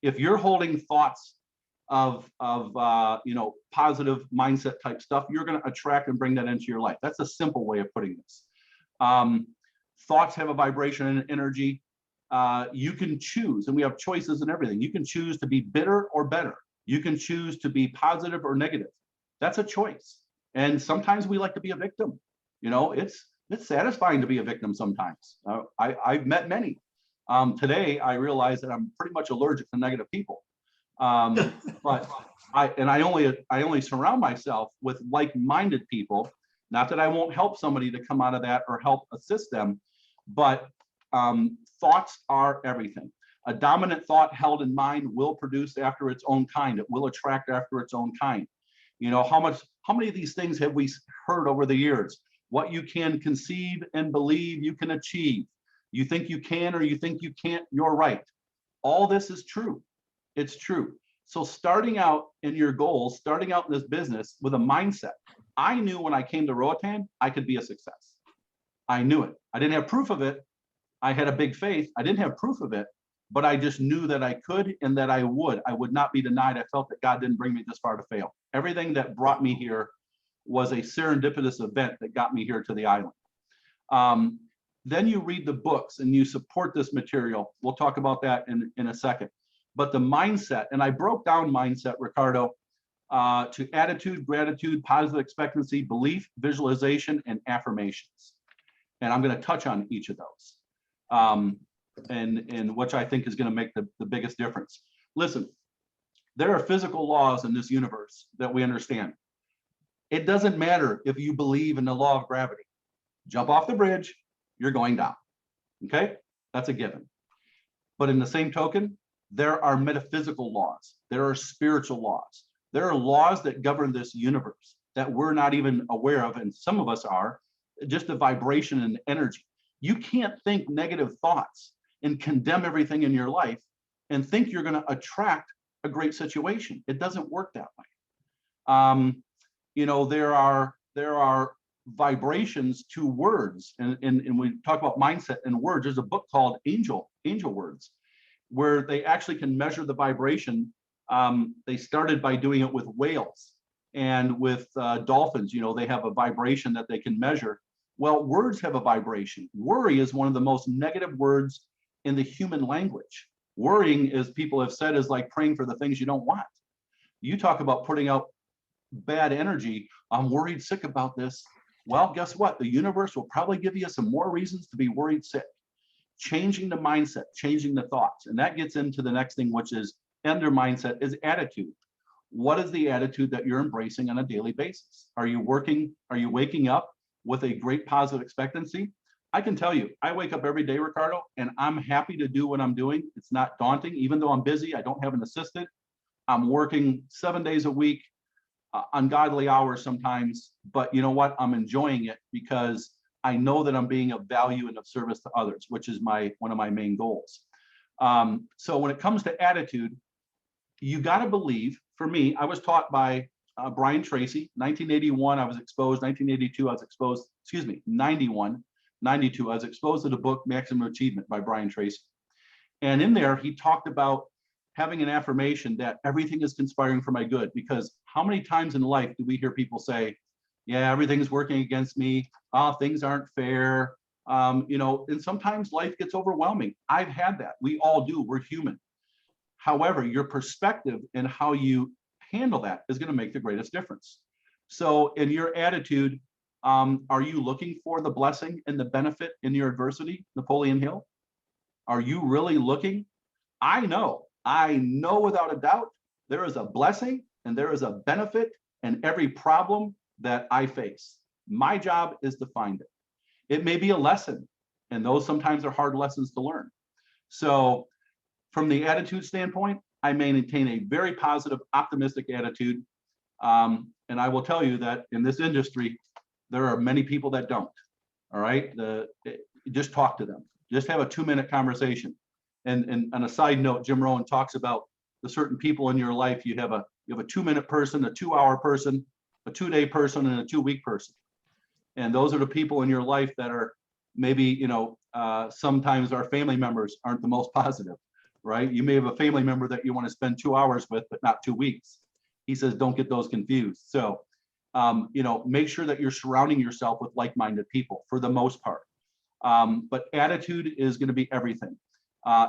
If you're holding thoughts of positive mindset type stuff, you're going to attract and bring that into your life. That's a simple way of putting this. Thoughts have a vibration and energy. You can choose, and we have choices and everything. You can choose to be bitter or better. You can choose to be positive or negative. That's a choice. And sometimes we like to be a victim. It's satisfying to be a victim sometimes. I've met many. Today, I realize that I'm pretty much allergic to negative people. But I only surround myself with like-minded people. Not that I won't help somebody to come out of that or help assist them, but thoughts are everything. A dominant thought held in mind will produce after its own kind. It will attract after its own kind. How many of these things have we heard over the years? What you can conceive and believe you can achieve. You think you can or you think you can't, you're right. All this is true. It's true. So starting out in your goals, starting out in this business with a mindset, I knew when I came to Rohn, I could be a success. I knew it. I didn't have proof of it. I had a big faith. I didn't have proof of it, but I just knew that I could and that I would. I would not be denied. I felt that God didn't bring me this far to fail. Everything that brought me here was a serendipitous event that got me here to the island. Then you read the books and you support this material. We'll talk about that in a second. But the mindset, and I broke down mindset, Ricardo, to attitude, gratitude, positive expectancy, belief, visualization, and affirmations. And I'm going to touch on each of those, and which I think is going to make the biggest difference. Listen, there are physical laws in this universe that we understand. It doesn't matter if you believe in the law of gravity. Jump off the bridge, you're going down. Okay? That's a given. But in the same token, there are metaphysical laws. There are spiritual laws. There are laws that govern this universe that we're not even aware of, and some of us are, just the vibration and energy. You can't think negative thoughts and condemn everything in your life and think you're going to attract a great situation. It doesn't work that way. There are vibrations to words, and we talk about mindset and words. There's a book called Angel Words, where they actually can measure the vibration. They started by doing it with whales and with dolphins. They have a vibration that they can measure. Well, words have a vibration. Worry is one of the most negative words in the human language. Worrying, as people have said, is like praying for the things you don't want. You talk about putting out bad energy. I'm worried sick about this. Well, guess what? The universe will probably give you some more reasons to be worried sick. Changing the mindset, changing the thoughts. And that gets into the next thing, which is under mindset, is attitude. What is the attitude that you're embracing on a daily basis? Are you waking up with a great positive expectancy? I can tell you, I wake up every day, Ricardo, and I'm happy to do what I'm doing. It's not daunting. Even though I'm busy, I don't have an assistant. I'm working 7 days a week, ungodly hours sometimes, but you know what? I'm enjoying it because I know that I'm being of value and of service to others, which is one of my main goals. So when it comes to attitude, you got to believe. For me, I was taught by Brian Tracy. 1981, I was exposed. 1982, I was exposed. 91, 92, I was exposed to the book Maximum Achievement by Brian Tracy. And in there, he talked about having an affirmation that everything is conspiring for my good. Because how many times in life do we hear people say, yeah, everything's working against me. Things aren't fair. And sometimes life gets overwhelming. I've had that. We all do. We're human. However, your perspective and how you handle that is going to make the greatest difference. So in your attitude, are you looking for the blessing and the benefit in your adversity, Napoleon Hill? Are you really looking? I know without a doubt, there is a blessing and there is a benefit in every problem that I face. My job is to find it. It may be a lesson, and those sometimes are hard lessons to learn. So from the attitude standpoint, I maintain a very positive, optimistic attitude. And I will tell you that in this industry, there are many people that don't. All right. Just talk to them. Just have a 2-minute conversation. And on a side note, Jim Rohn talks about the certain people in your life. You have a 2-minute person, a 2-hour person, a 2-day person, and a 2-week person. And those are the people in your life that are maybe, you know, sometimes our family members aren't the most positive, right? You may have a family member that you want to spend 2 hours with, but not 2 weeks. He says, don't get those confused. So, you know, make sure that you're surrounding yourself with like-minded people for the most part. But attitude is going to be everything.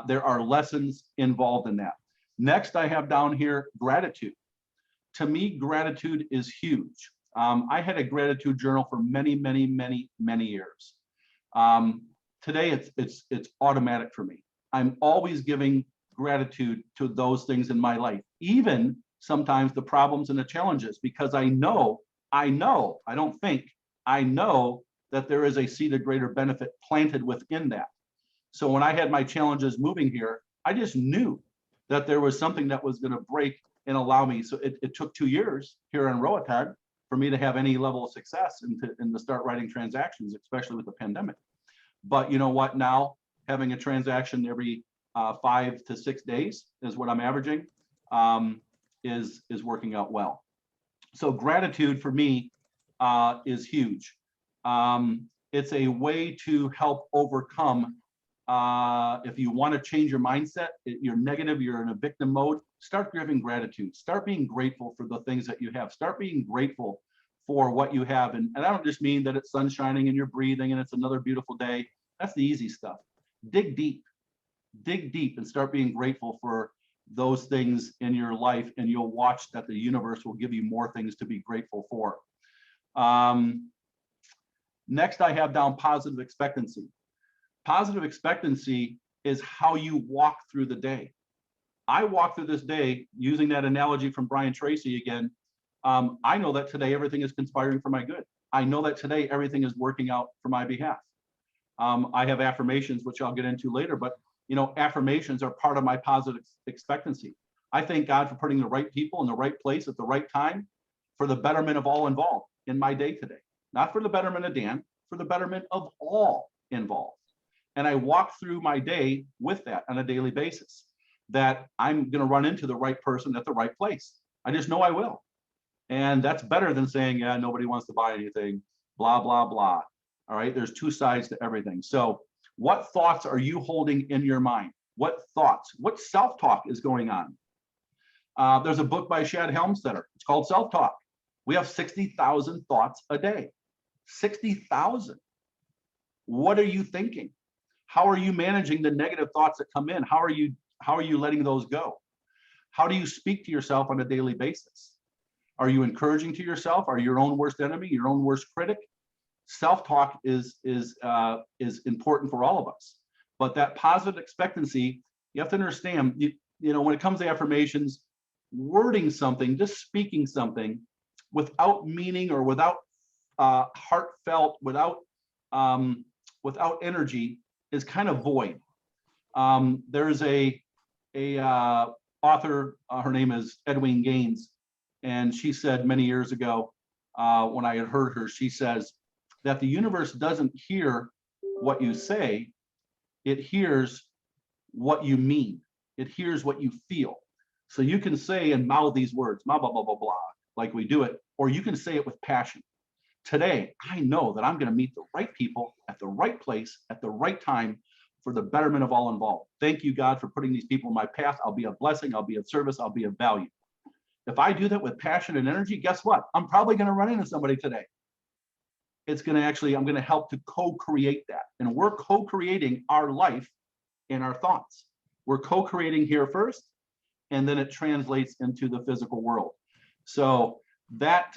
There are lessons involved in that. Next, I have down here gratitude. To me, gratitude is huge. I had a gratitude journal for many, many, many, many years. Today, it's automatic for me. I'm always giving gratitude to those things in my life, even sometimes the problems and the challenges, because I know, I don't think, I know that there is a seed of greater benefit planted within that. So when I had my challenges moving here, I just knew that there was something that was going to break and allow me. So it took 2 years here in Rohn for me to have any level of success and to start writing transactions, especially with the pandemic. But you know what? Now having a transaction every 5 to 6 days is what I'm averaging, is working out well. So gratitude for me is huge. It's a way to help overcome. If you want to change your mindset, you're negative, you're in a victim mode, start giving gratitude. Start being grateful for the things that you have. Start being grateful for what you have. And I don't just mean that it's sun shining and you're breathing and it's another beautiful day. That's the easy stuff. Dig deep and start being grateful for those things in your life, and you'll watch that the universe will give you more things to be grateful for. Next, I have down positive expectancy. Positive expectancy is how you walk through the day. I walk through this day using that analogy from Brian Tracy again. I know that today everything is conspiring for my good. I know that today everything is working out for my behalf. I have affirmations, which I'll get into later, but you know, affirmations are part of my positive expectancy. I thank God for putting the right people in the right place at the right time for the betterment of all involved in my day today. Not for the betterment of Dan, for the betterment of all involved. And I walk through my day with that on a daily basis, that I'm going to run into the right person at the right place. I just know I will. And that's better than saying, yeah, nobody wants to buy anything, blah, blah, blah. All right. There's two sides to everything. So what thoughts are you holding in your mind? What thoughts, what self-talk is going on? There's a book by Shad Helmstetter. It's called Self-Talk. We have 60,000 thoughts a day. 60,000. What are you thinking? How are you managing the negative thoughts that come in? How are you letting those go? How do you speak to yourself on a daily basis? Are you encouraging to yourself? Are you your own worst enemy, your own worst critic? Self-talk is important for all of us. But that positive expectancy, you have to understand, you know, when it comes to affirmations, wording something, just speaking something without meaning or without heartfelt, without energy is kind of void. There's a author, her name is Edwin Gaines, and she said many years ago, when I had heard her, she says that the universe doesn't hear what you say, it hears what you mean. It hears what you feel. So you can say and mouth these words, blah, blah, blah, blah, blah, like we do it, or you can say it with passion. Today, I know that I'm going to meet the right people at the right place at the right time for the betterment of all involved. Thank you, God, for putting these people in my path. I'll be a blessing. I'll be of service. I'll be of value. If I do that with passion and energy, guess what? I'm probably going to run into somebody today. It's going to actually, I'm going to help to co-create that. And we're co-creating our life in our thoughts. We're co-creating here first, and then it translates into the physical world. So that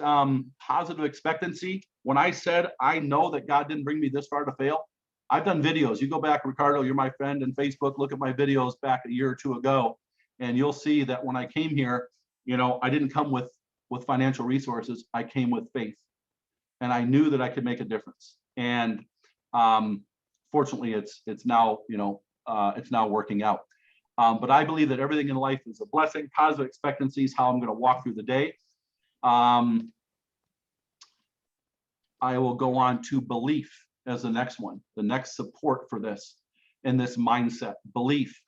positive expectancy, when I said, I know that God didn't bring me this far to fail, I've done videos. You go back, Ricardo, you're my friend in Facebook, look at my videos back a year or two ago, and you'll see that when I came here, you know, I didn't come with financial resources. I came with faith, and I knew that I could make a difference. And fortunately, it's now, you know, it's now working out. But I believe that everything in life is a blessing. Positive expectancy is how I'm going to walk through the day. I will go on to belief as the next one, the next support for this. in this mindset, belief.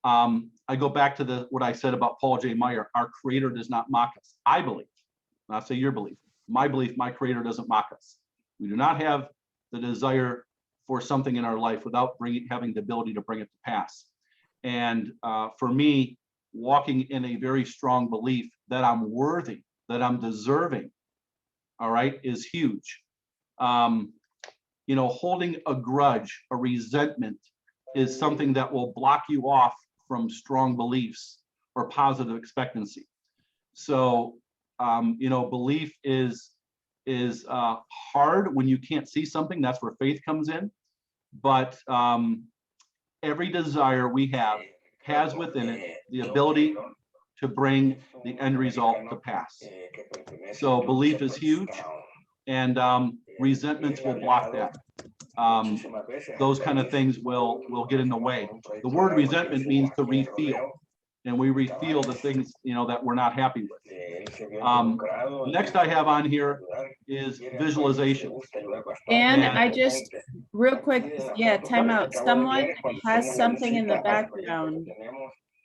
I go back to what I said about Paul J. Meyer. Our Creator does not mock us. I believe, not say your belief, my belief, my Creator doesn't mock us. We do not have the desire for something in our life without having the ability to bring it to pass. And for me, walking in a very strong belief that I'm worthy, that I'm deserving, all right, is huge. You know, holding a grudge, a resentment, is something that will block you off from strong beliefs or positive expectancy. So, you know, belief is hard when you can't see something. That's where faith comes in. But every desire we have has within it the ability to bring the end result to pass. So belief is huge, and resentments will block that. Those kind of things will get in the way. The word resentment means to refeel, and we refeel the things, you know, that we're not happy with. Next I have on here is visualization. And I just, real quick, yeah, time out. Someone has something in the background,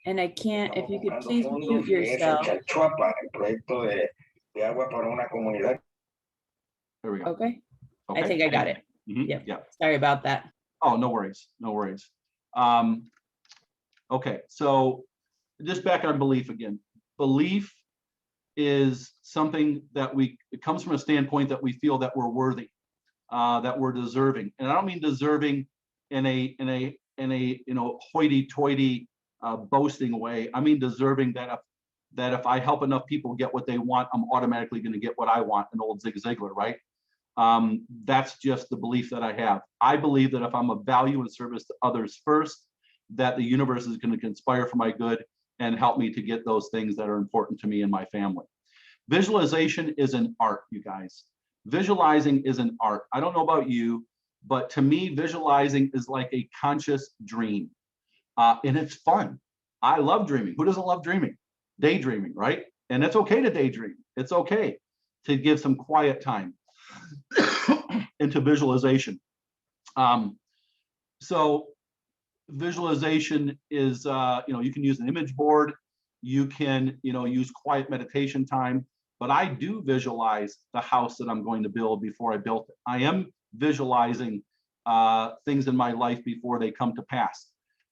and I can't, if you could please mute yourself. There we go. Okay, I think I got it. Yep. Yeah. Sorry about that. Oh, no worries. No worries. Okay, so just back on belief again. Belief is something that it comes from a standpoint that we feel that we're worthy, that we're deserving. And I don't mean deserving in a you know, hoity-toity boasting way. I mean deserving that if I help enough people get what they want, I'm automatically going to get what I want, an old Zig Ziglar, right? That's just the belief that I have. I believe that if I'm of value and service to others first, that the universe is going to conspire for my good and help me to get those things that are important to me and my family. Visualization is an art, you guys. Visualizing is an art. I don't know about you, but to me, visualizing is like a conscious dream. And it's fun. I love dreaming. Who doesn't love dreaming? Daydreaming, right? And it's okay to daydream. It's okay to give some quiet time into visualization. So visualization is, you know, you can use an image board, you can, you know, use quiet meditation time, but I do visualize the house that I'm going to build before I built it. I am visualizing things in my life before they come to pass.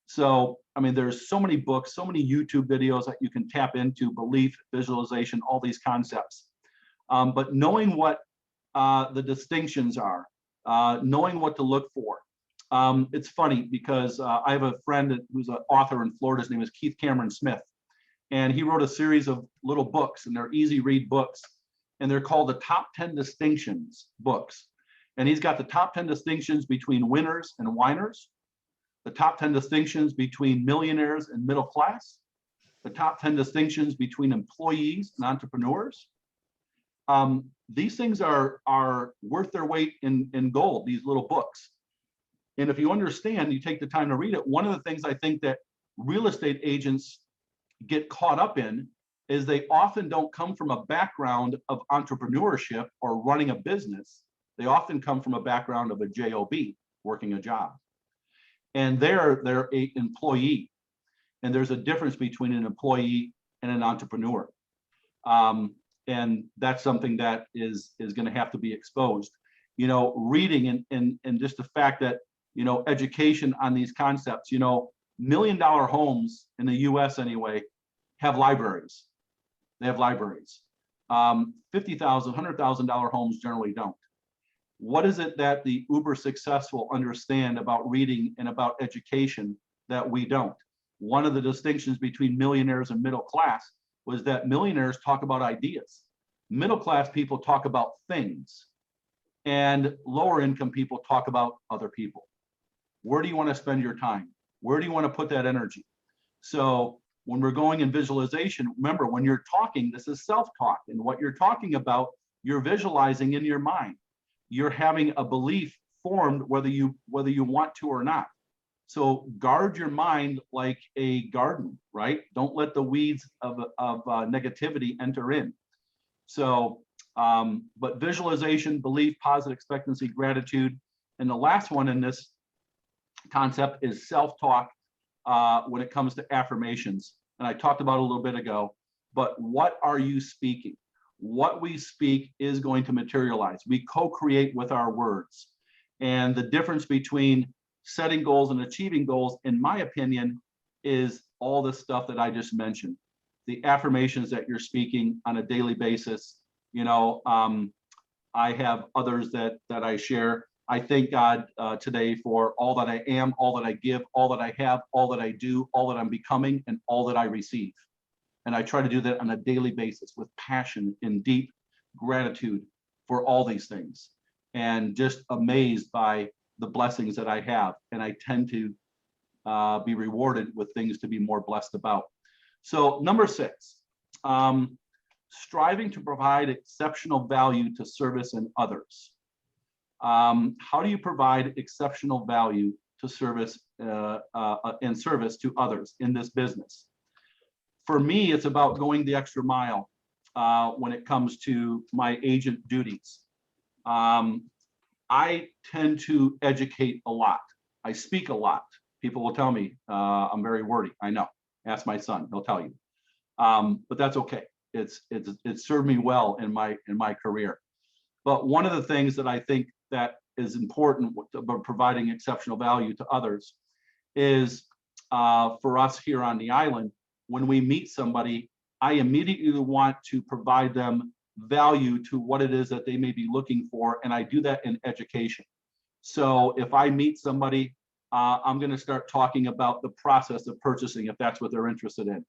So, I mean, there's so many books, so many YouTube videos that you can tap into, belief, visualization, all these concepts. But knowing what the distinctions are, knowing what to look for. It's funny because I have a friend who's an author in Florida. His name is Keith Cameron Smith. And he wrote a series of little books, and they're easy read books. And they're called the Top 10 Distinctions books. And he's got the top 10 distinctions between winners and whiners, the top 10 distinctions between millionaires and middle class, the top 10 distinctions between employees and entrepreneurs. These things are worth their weight in gold, these little books. And if you understand, you take the time to read it, one of the things I think that real estate agents get caught up in is they often don't come from a background of entrepreneurship or running a business. They often come from a background of a job, working a job. And they're an employee. And there's a difference between an employee and an entrepreneur. And that's something that is going to have to be exposed. You know, reading and just the fact that, you know, education on these concepts, you know, $1 million homes in the US anyway have libraries. They have libraries. $50,000, $100,000 homes generally don't. What is it that the uber successful understand about reading and about education that we don't? One of the distinctions between millionaires and middle class was that millionaires talk about ideas. Middle class people talk about things. And lower income people talk about other people. Where do you want to spend your time? Where do you want to put that energy? So when we're going in visualization, remember, when you're talking, this is self-talk. And what you're talking about, you're visualizing in your mind. You're having a belief formed whether you want to or not. So guard your mind like a garden, right? Don't let the weeds of negativity enter in. So, but visualization, belief, positive expectancy, gratitude. And the last one in this concept is self-talk when it comes to affirmations. And I talked about it a little bit ago, but what are you speaking? What we speak is going to materialize. We co-create with our words. And the difference between setting goals and achieving goals, in my opinion, is all the stuff that I just mentioned. The affirmations that you're speaking on a daily basis. You know, I have others that I share. I thank God today for all that I am, all that I give, all that I have, all that I do, all that I'm becoming, and all that I receive. And I try to do that on a daily basis with passion and deep gratitude for all these things, and just amazed by the blessings that I have. And I tend to be rewarded with things to be more blessed about. So number 6, striving to provide exceptional value to service and others. How do you provide exceptional value to service and service to others in this business? For me, it's about going the extra mile when it comes to my agent duties. I tend to educate a lot. I speak a lot. People will tell me I'm very wordy. I know. Ask my son; he'll tell you. But that's okay. It's served me well in my career. But one of the things that I think that is important about providing exceptional value to others is for us here on the island. When we meet somebody, I immediately want to provide them value to what it is that they may be looking for, and I do that in education. So if I meet somebody, I'm going to start talking about the process of purchasing if that's what they're interested in.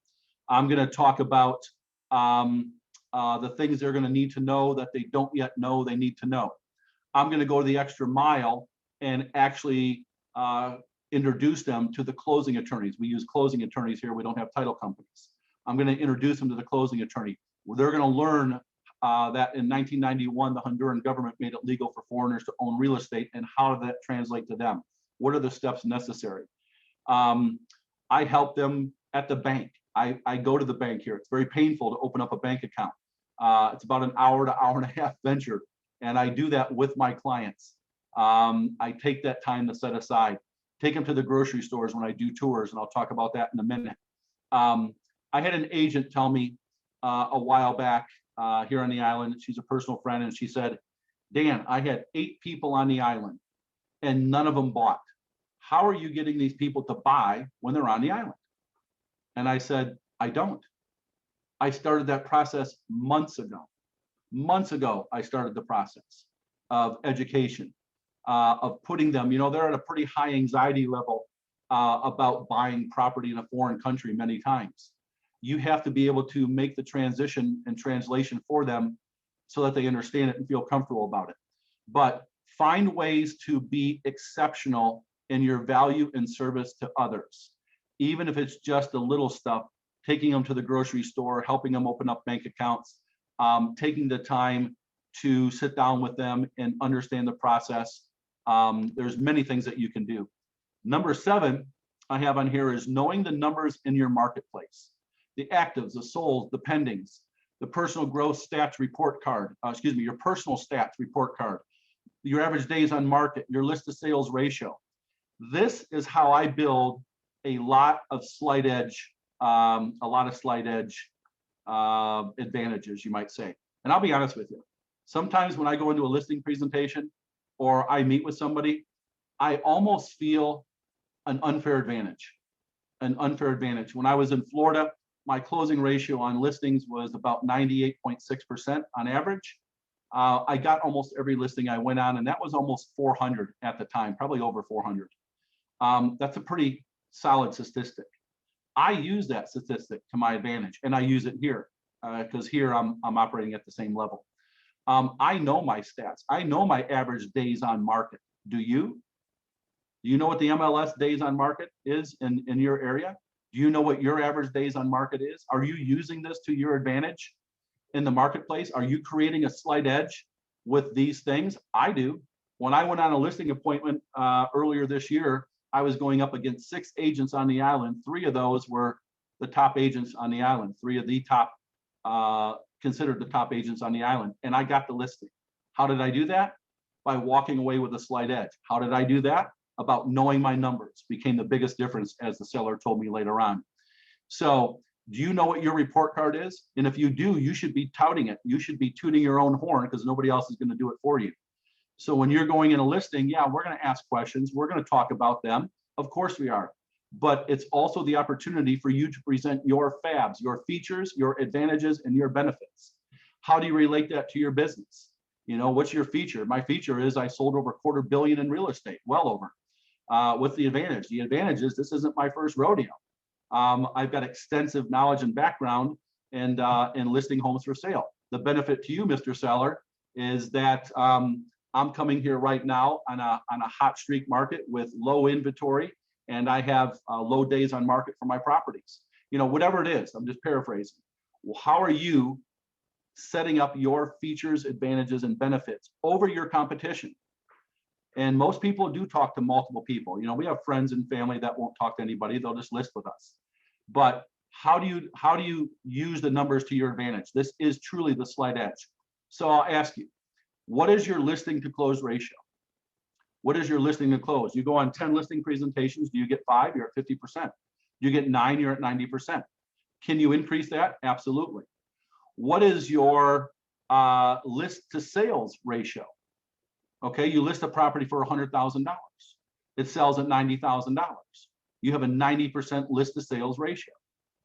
I'm going to talk about the things they're going to need to know that they don't yet know they need to know. I'm going to go the extra mile and actually introduce them to the closing attorneys. We use closing attorneys here. We don't have title companies. I'm going to introduce them to the closing attorney. They're going to learn that in 1991, the Honduran government made it legal for foreigners to own real estate, and how did that translate to them? What are the steps necessary? I help them at the bank. I go to the bank here. It's very painful to open up a bank account. It's about an hour to hour and a half venture, and I do that with my clients. I take that time to set aside. Take them to the grocery stores when I do tours, and I'll talk about that in a minute. I had an agent tell me a while back here on the island, she's a personal friend, and she said, Dan, I had 8 people on the island and none of them bought. How are you getting these people to buy when they're on the island? And I said, I don't. I started that process months ago. Months ago, I started the process of education, of putting them, you know, they're at a pretty high anxiety level about buying property in a foreign country many times. You have to be able to make the transition and translation for them so that they understand it and feel comfortable about it. But find ways to be exceptional in your value and service to others, even if it's just the little stuff, taking them to the grocery store, helping them open up bank accounts, taking the time to sit down with them and understand the process. There's many things that you can do. Number 7 I have on here is knowing the numbers in your marketplace. The actives, the solds, the pendings, the personal growth stats report card, your personal stats report card, your average days on market, your list to sales ratio. This is how I build a lot of slight edge advantages, you might say. And I'll be honest with you. Sometimes when I go into a listing presentation or I meet with somebody, I almost feel an unfair advantage. When I was in Florida, my closing ratio on listings was about 98.6% on average. I got almost every listing I went on, and that was almost 400 at the time, probably over 400. That's a pretty solid statistic. I use that statistic to my advantage, and I use it here because here I'm operating at the same level. I know my stats. I know my average days on market. Do you? Do you know what the MLS days on market is in your area? Do you know what your average days on market is? Are you using this to your advantage in the marketplace? Are you creating a slight edge with these things? I do. When I went on a listing appointment earlier this year, I was going up against 6 agents on the island. 3 of those were the top agents on the island. 3 of the top, considered the top agents on the island. And I got the listing. How did I do that? By walking away with a slight edge. How did I do that? about knowing my numbers became the biggest difference, as the seller told me later on. So do you know what your report card is? And if you do, you should be touting it. You should be tooting your own horn, because nobody else is going to do it for you. So when you're going in a listing, yeah, we're going to ask questions. We're going to talk about them. Of course we are. But it's also the opportunity for you to present your fabs, your features, your advantages, and your benefits. How do you relate that to your business? You know, what's your feature? My feature is I sold over $250 million in real estate, well over. What's the advantage? The advantage is this isn't my first rodeo. I've got extensive knowledge and background in listing homes for sale. The benefit to you, Mr. Seller, is that I'm coming here right now on a hot streak market with low inventory, and I have low days on market for my properties. You know, whatever it is, I'm just paraphrasing. Well, how are you setting up your features, advantages, and benefits over your competition? And most people do talk to multiple people. You know, we have friends and family that won't talk to anybody. They'll just list with us. But how do you use the numbers to your advantage? This is truly the slight edge. So I'll ask you, what is your listing to close ratio? What is your listing to close? You go on 10 listing presentations. Do you get 5? You're at 50%. Do you get 9? You're at 90%. Can you increase that? Absolutely. What is your list to sales ratio? Okay, you list a property for $100,000. It sells at $90,000. You have a 90% list to sales ratio.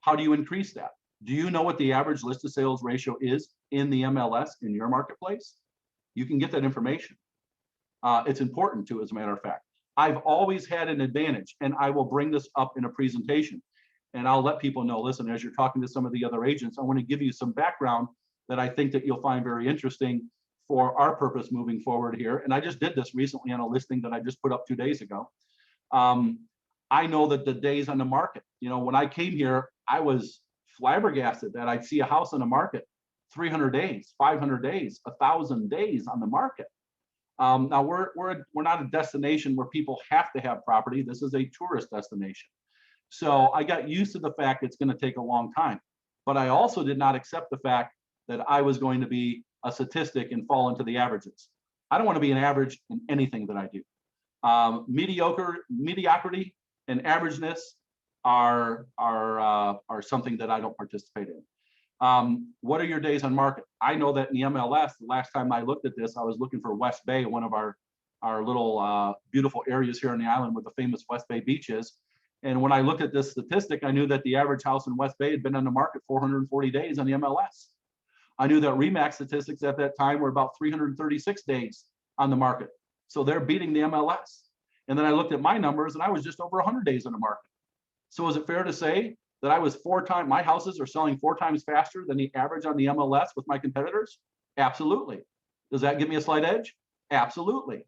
How do you increase that? Do you know what the average list to sales ratio is in the MLS in your marketplace? You can get that information. It's important too, as a matter of fact. I've always had an advantage, and I will bring this up in a presentation. And I'll let people know, listen, as you're talking to some of the other agents, I want to give you some background that I think that you'll find very interesting for our purpose moving forward here. And I just did this recently on a listing that I just put up 2 days ago. I know that the days on the market, you know, when I came here, I was flabbergasted that I'd see a house on the market 300 days, 500 days, 1,000 days on the market. Now we're not a destination where people have to have property. This is a tourist destination. So I got used to the fact it's going to take a long time, but I also did not accept the fact that I was going to be a statistic and fall into the averages. I don't want to be an average in anything that I do. Mediocrity and averageness are something that I don't participate in. What are your days on market? I know that in the MLS, the last time I looked at this, I was looking for West Bay, one of our little beautiful areas here on the island where the famous West Bay beach is. And when I looked at this statistic, I knew that the average house in West Bay had been on the market 440 days on the MLS. I knew that RE/MAX statistics at that time were about 336 days on the market. So they're beating the MLS. And then I looked at my numbers and I was just over 100 days on the market. So is it fair to say that I was my houses are selling 4 times faster than the average on the MLS with my competitors? Absolutely. Does that give me a slight edge? Absolutely.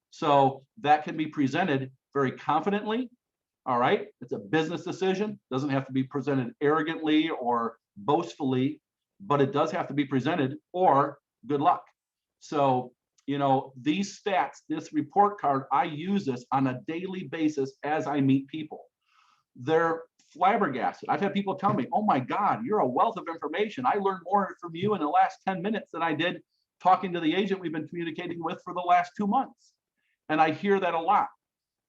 So that can be presented very confidently. All right. It's a business decision. Doesn't have to be presented arrogantly or boastfully, but it does have to be presented, or good luck. So, you know, these stats, this report card, I use this on a daily basis as I meet people. They're flabbergasted. I've had people tell me, oh my God, you're a wealth of information. I learned more from you in the last 10 minutes than I did talking to the agent we've been communicating with for the last 2 months. And I hear that a lot.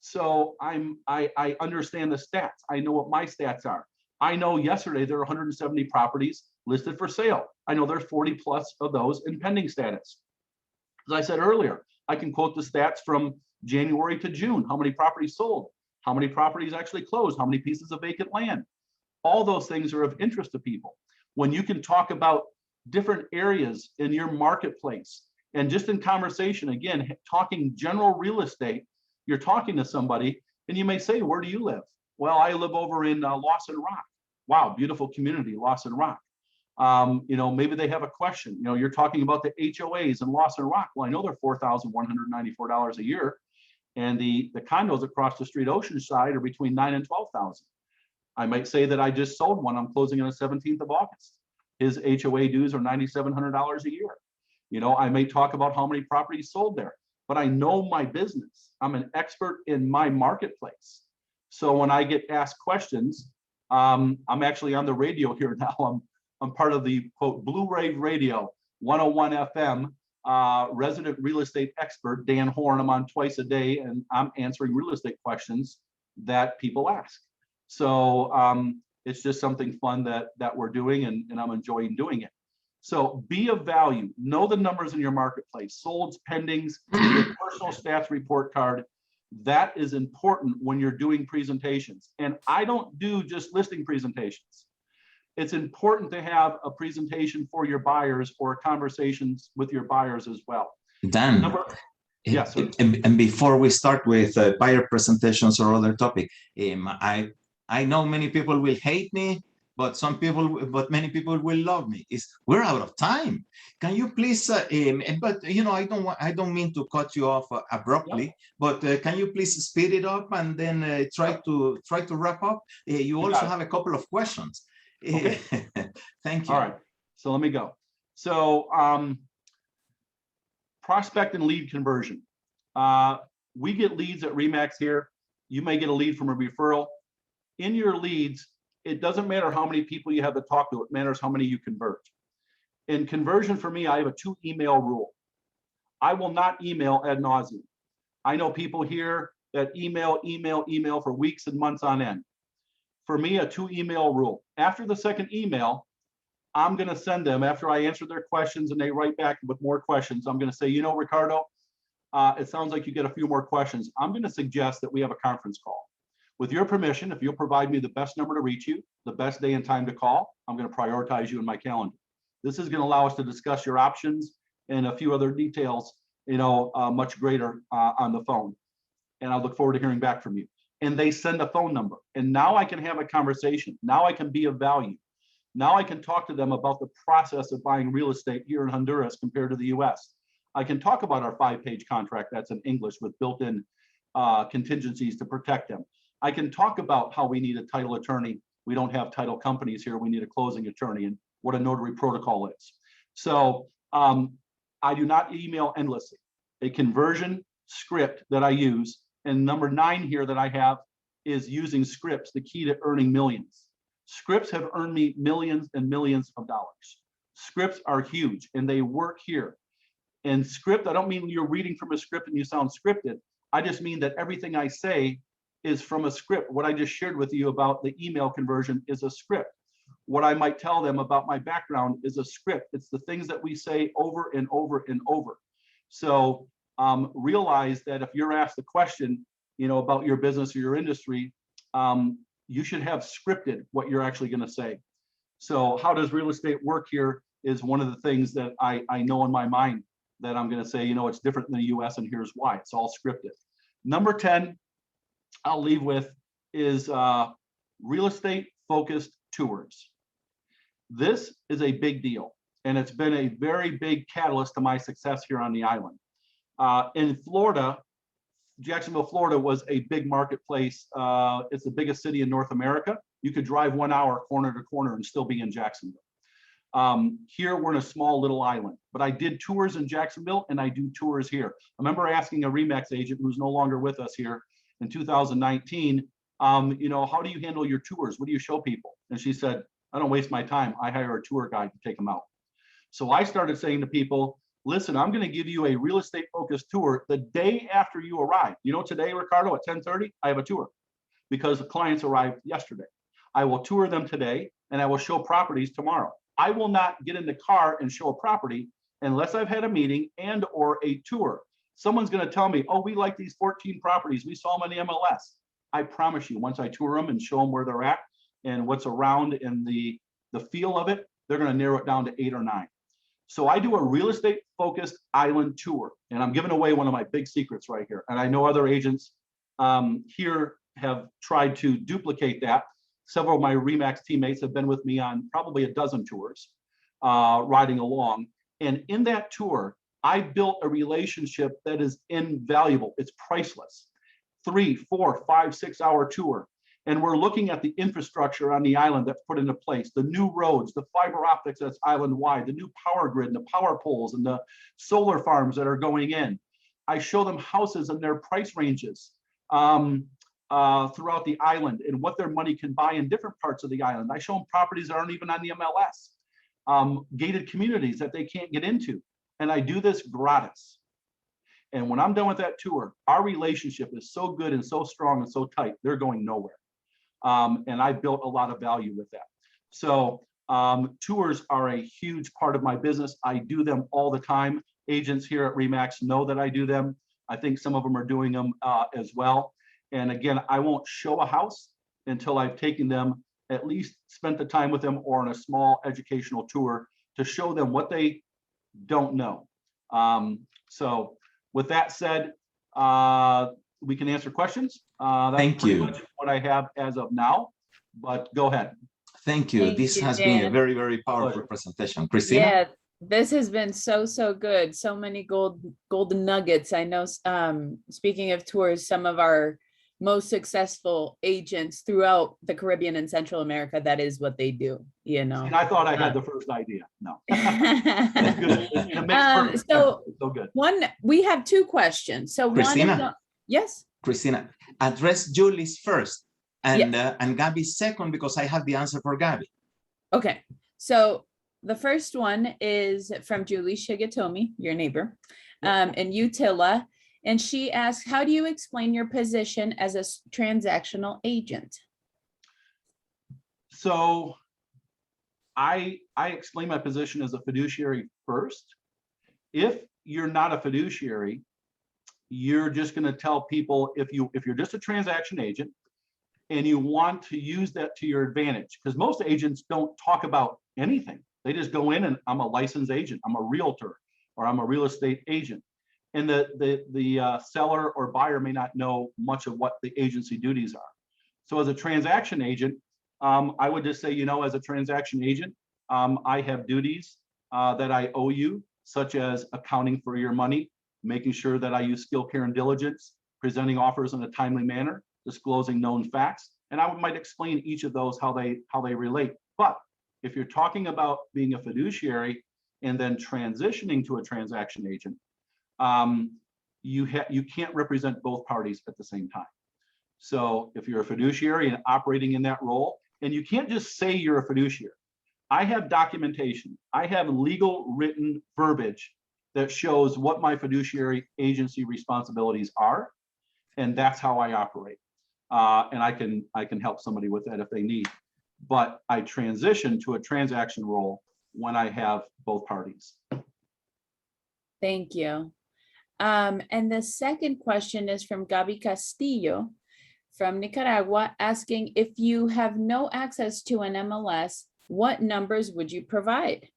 So I understand the stats. I know what my stats are. I know yesterday there were 170 properties listed for sale. I know there's 40 plus of those in pending status. As I said earlier, I can quote the stats from January to June. How many properties sold? How many properties actually closed? How many pieces of vacant land? All those things are of interest to people. When you can talk about different areas in your marketplace and just in conversation, again, talking general real estate, you're talking to somebody and you may say, where do you live? Well, I live over in Lawson Rock. Wow, beautiful community, Lawson Rock. You know, maybe they have a question. You know, you're talking about the HOAs in Lawson Rock. Well, I know they're $4,194 a year. And the condos across the street, Oceanside, are between $9,000 and $12,000. I might say that I just sold one. I'm closing on the 17th of August. His HOA dues are $9,700 a year. You know, I may talk about how many properties sold there, but I know my business. I'm an expert in my marketplace. So when I get asked questions, I'm actually on the radio here now. I'm part of the quote Blue Wave Radio 101 FM resident real estate expert, Dan Horn. I'm on twice a day, and I'm answering real estate questions that people ask. So it's just something fun that we're doing, and I'm enjoying doing it. So be of value. Know the numbers in your marketplace, solds, pendings, your personal stats report card. That is important when you're doing presentations. And I don't do just listing presentations. It's important to have a presentation for your buyers or conversations with your buyers as well. Dan, yes, and before we start with buyer presentations or other topic, I know many people will hate me, but many people will love me. We're out of time. Can you please? But you know, I don't mean to cut you off abruptly. Yep. But can you please speed it up and then try to wrap up? You also have a couple of questions. Okay. Thank you. All right. So let me go. So prospect and lead conversion. We get leads at RE/MAX here. You may get a lead from a referral. In your leads, it doesn't matter how many people you have to talk to. It matters how many you convert. In conversion, for me, I have a 2-email rule. I will not email ad nauseum. I know people here that email for weeks and months on end. For me, a 2-email rule. After the second email, I'm going to send them, after I answer their questions and they write back with more questions, I'm going to say, you know, Ricardo, it sounds like you get a few more questions. I'm going to suggest that we have a conference call. With your permission, if you'll provide me the best number to reach you, the best day and time to call, I'm going to prioritize you in my calendar. This is going to allow us to discuss your options and a few other details, you know, much greater on the phone. And I look forward to hearing back from you. And they send a phone number. And now I can have a conversation. Now I can be of value. Now I can talk to them about the process of buying real estate here in Honduras compared to the US. I can talk about our 5-page contract that's in English with built-in contingencies to protect them. I can talk about how we need a title attorney. We don't have title companies here. We need a closing attorney and what a notary protocol is. So I do not email endlessly. A conversion script that I use, and number 9 here that I have is using scripts, the key to earning millions. Scripts have earned me millions and millions of dollars. Scripts are huge and they work here. And script, I don't mean you're reading from a script and you sound scripted. I just mean that everything I say is from a script. What I just shared with you about the email conversion is a script. What I might tell them about my background is a script. It's the things that we say over and over and over. So realize that if you're asked a question, you know, about your business or your industry, you should have scripted what you're actually going to say. So how does real estate work here is one of the things that I know in my mind that I'm going to say, you know, it's different in the US and here's why. It's all scripted. Number 10, I'll leave with is real estate focused tours. This is a big deal, and it's been a very big catalyst to my success here on the island. In Florida, Jacksonville, Florida was a big marketplace. It's the biggest city in North America. You could drive 1 hour corner to corner and still be in Jacksonville. Here we're in a small little island, but I did tours in Jacksonville and I do tours here. I remember asking a RE/MAX agent who's no longer with us here in 2019, you know, how do you handle your tours? What do you show people? And she said, I don't waste my time. I hire a tour guide to take them out. So I started saying to people, listen, I'm going to give you a real estate focused tour the day after you arrive. You know, today, Ricardo, at 10:30, I have a tour because the clients arrived yesterday. I will tour them today and I will show properties tomorrow. I will not get in the car and show a property unless I've had a meeting and or a tour. Someone's going to tell me, oh, we like these 14 properties. We saw them on the MLS. I promise you, once I tour them and show them where they're at and what's around and the feel of it, they're going to narrow it down to 8 or 9. So I do a real estate focused island tour, and I'm giving away one of my big secrets right here. And I know other agents here have tried to duplicate that. Several of my RE/MAX teammates have been with me on probably a dozen tours, riding along. And in that tour, I built a relationship that is invaluable. It's priceless. 3, 4, 5, 6 hour tour. And we're looking at the infrastructure on the island that's put into place, the new roads, the fiber optics that's island wide, the new power grid, and the power poles and the solar farms that are going in. I show them houses and their price ranges throughout the island and what their money can buy in different parts of the island. I show them properties that aren't even on the MLS, gated communities that they can't get into. and I do this gratis. And when I'm done with that tour, our relationship is so good and so strong and so tight, they're going nowhere. And I built a lot of value with that. So tours are a huge part of my business. I do them all the time. Agents here at RE/MAX know that I do them. I think some of them are doing them as well. And again, I won't show a house until I've taken them, at least spent the time with them, or on a small educational tour to show them what they don't know. So with that said, we can answer questions. Thank you. Much what I have as of now, but go ahead. Thank you. This has been a very, very powerful presentation. Christina? Yeah, this has been so good. So many golden nuggets. I know, speaking of tours, some of our most successful agents throughout the Caribbean and Central America, that is what they do, you know. And I thought I had the first idea. No. So good. We have two questions. So Christina? one is, yes. Christina, address Julie's first and Yes. and Gabby's second, because I have the answer for Gabby. Okay, so the first one is from Julie Shigatomi, your neighbor, in Utila. And she asks, how do you explain your position as a transactional agent? So I explain my position as a fiduciary first. If you're not a fiduciary, you're just going to tell people, if you're just a transaction agent and you want to use that to your advantage, because most agents don't talk about anything. They just go in and I'm a licensed agent, I'm a realtor, or I'm a real estate agent. And the seller or buyer may not know much of what the agency duties are. So as a transaction agent, I would just say, you know, as a transaction agent, I have duties that I owe you, such as accounting for your money, making sure that I use skill, care, and diligence, presenting offers in a timely manner, disclosing known facts. And I might explain each of those, how they relate. But if you're talking about being a fiduciary and then transitioning to a transaction agent, you can't represent both parties at the same time. So if you're a fiduciary and operating in that role, and you can't just say you're a fiduciary. I have documentation, I have legal written verbiage that shows what my fiduciary agency responsibilities are, and that's how I operate. And I can help somebody with that if they need. But I transition to a transaction role when I have both parties. Thank you. And the second question is from Gabi Castillo from Nicaragua, asking, if you have no access to an MLS, what numbers would you provide?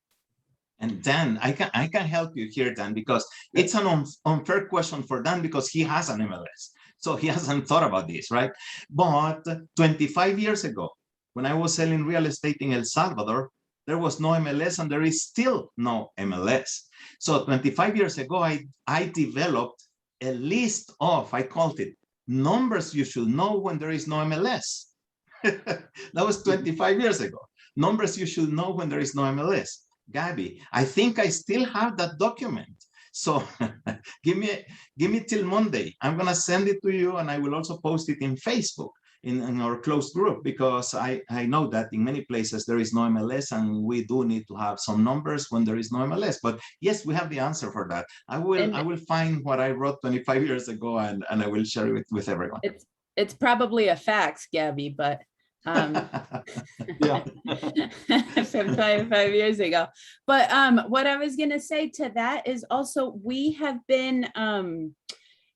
And Dan, I can help you here, Dan, because it's an unfair question for Dan because he has an MLS. So he hasn't thought about this, right? But 25 years ago, when I was selling real estate in El Salvador, there was no MLS and there is still no MLS. So 25 years ago, I developed a list of, I called it, numbers you should know when there is no MLS. That was 25 years ago. Numbers you should know when there is no MLS. Gabby, I think I still have that document. So give me till Monday. I'm gonna send it to you and I will also post it in Facebook. In our closed group, because I know that in many places there is no MLS and we do need to have some numbers when there is no MLS. But yes, we have the answer for that. I will find what I wrote 25 years ago and I will share it with everyone. It's probably a fax, Gabby, but Yeah. from 25 years ago. But what I was gonna say to that is also we have been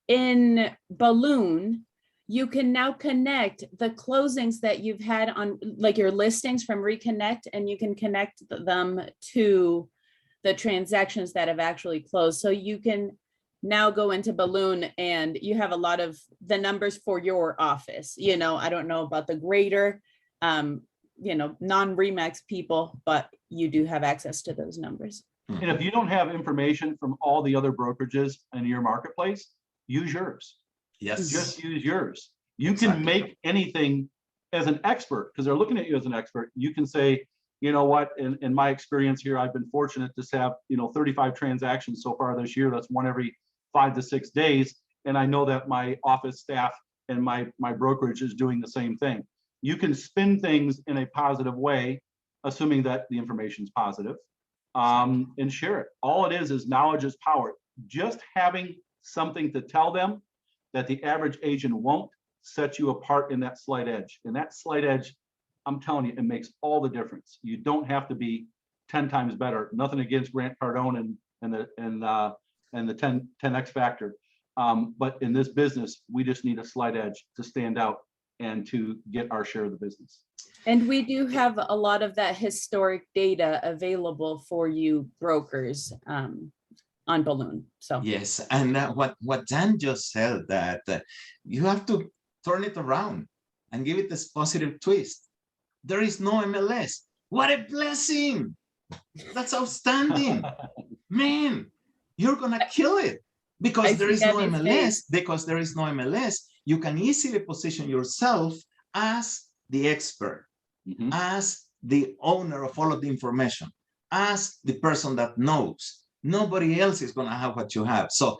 in Balloon. You can now connect the closings that you've had on, like your listings from Reconnect, and you can connect them to the transactions that have actually closed. So you can now go into Balloon and you have a lot of the numbers for your office. You know, I don't know about the greater, you know, non-RE/MAX people, but you do have access to those numbers. And if you don't have information from all the other brokerages in your marketplace, use yours. Yes. Just use yours. You can make anything as an expert, because they're looking at you as an expert. You can say, you know what, in my experience here, I've been fortunate to have, 35 transactions so far this year. That's one every 5 to 6 days. And I know that my office staff and my brokerage is doing the same thing. You can spin things in a positive way, assuming that the information is positive. and share it. All it is knowledge is power. Just having something to tell them that the average agent won't set you apart in that slight edge. And that slight edge, I'm telling you, it makes all the difference. You don't have to be 10 times better. Nothing against Grant Cardone and the 10X factor. But in this business, we just need a slight edge to stand out and to get our share of the business. And we do have a lot of that historic data available for you brokers on Balloon. So yes, and what Dan just said, that you have to turn it around and give it this positive twist. There is no MLS. What a blessing! That's outstanding, man. You're gonna kill it because there is no MLS. Because there is no MLS, you can easily position yourself as the expert, as the owner of all of the information, as the person that knows. Nobody else is going to have what you have. So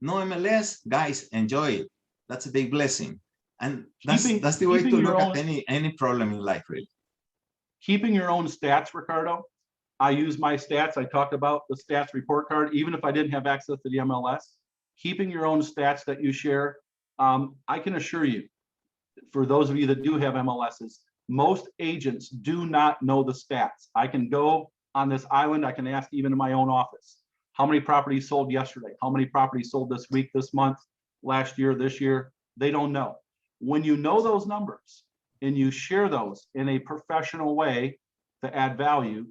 no MLS, guys, enjoy it. That's a big blessing. And that's the way to look at any problem in life, really. Keeping your own stats, Ricardo. I use my stats. I talked about the stats report card, even if I didn't have access to the MLS. Keeping your own stats that you share. I can assure you, for those of you that do have MLSs, most agents do not know the stats. I can go on this island. I can ask even in my own office, how many properties sold yesterday? How many properties sold this week, this month, last year, this year? They don't know. When you know those numbers and you share those in a professional way to add value,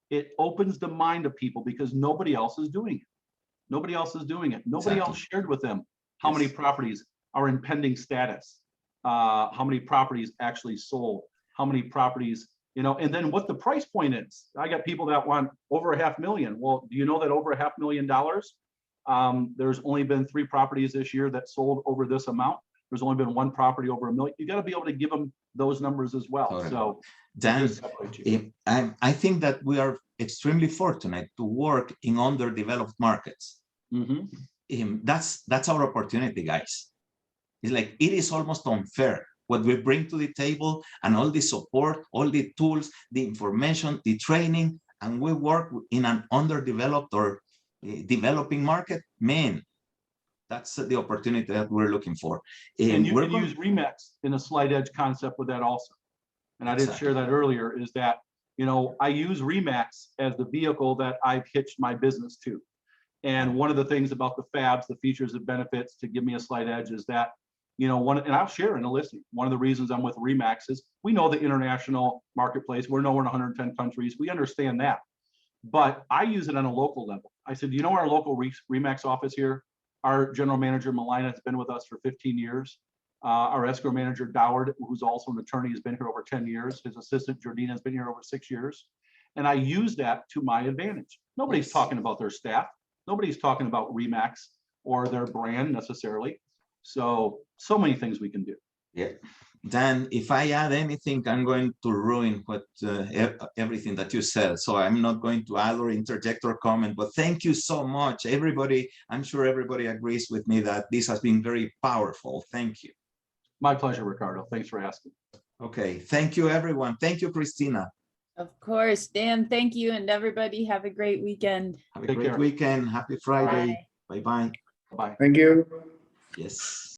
it opens the mind of people because nobody else is doing it. Nobody else is doing it. Nobody else shared with them how many properties are in pending status, how many properties actually sold, how many properties, and then what the price point is. I got people that want over $500,000. Well, do you know that over $500,000, there's only been 3 properties this year that sold over this amount. There's only been 1 property over $1 million. You got to be able to give them those numbers as well. Totally. So Dan, I think that we are extremely fortunate to work in underdeveloped markets. That's our opportunity, guys. It's like, it is almost unfair what we bring to the table and all the support, all the tools, the information, the training, and we work in an underdeveloped or developing market. Man, that's the opportunity that we're looking for. And you can use RE/MAX in a slight edge concept with that also. And I didn't share that earlier, is that, I use RE/MAX as the vehicle that I've hitched my business to. And one of the things about the FABs, the features and benefits to give me a slight edge, is that, and I'll share in a listing. One of the reasons I'm with RE/MAX is we know the international marketplace. We're nowhere in 110 countries. We understand that. But I use it on a local level. I said, our local RE/MAX office here, our general manager, Melina, has been with us for 15 years. Our escrow manager, Doward, who's also an attorney, has been here over 10 years. His assistant, Jordina, has been here over 6 years. And I use that to my advantage. Nobody's talking about their staff. Nobody's talking about RE/MAX or their brand necessarily. So many things we can do. Yeah. Dan, if I add anything, I'm going to ruin everything that you said. So I'm not going to add or interject or comment, but thank you so much. Everybody, I'm sure everybody agrees with me that this has been very powerful. Thank you. My pleasure, Ricardo. Thanks for asking. Okay. Thank you, everyone. Thank you, Christina. Of course, Dan, thank you. And everybody have a great weekend. Have a great weekend. Happy Friday. Bye-bye. Bye. Thank you. Yes.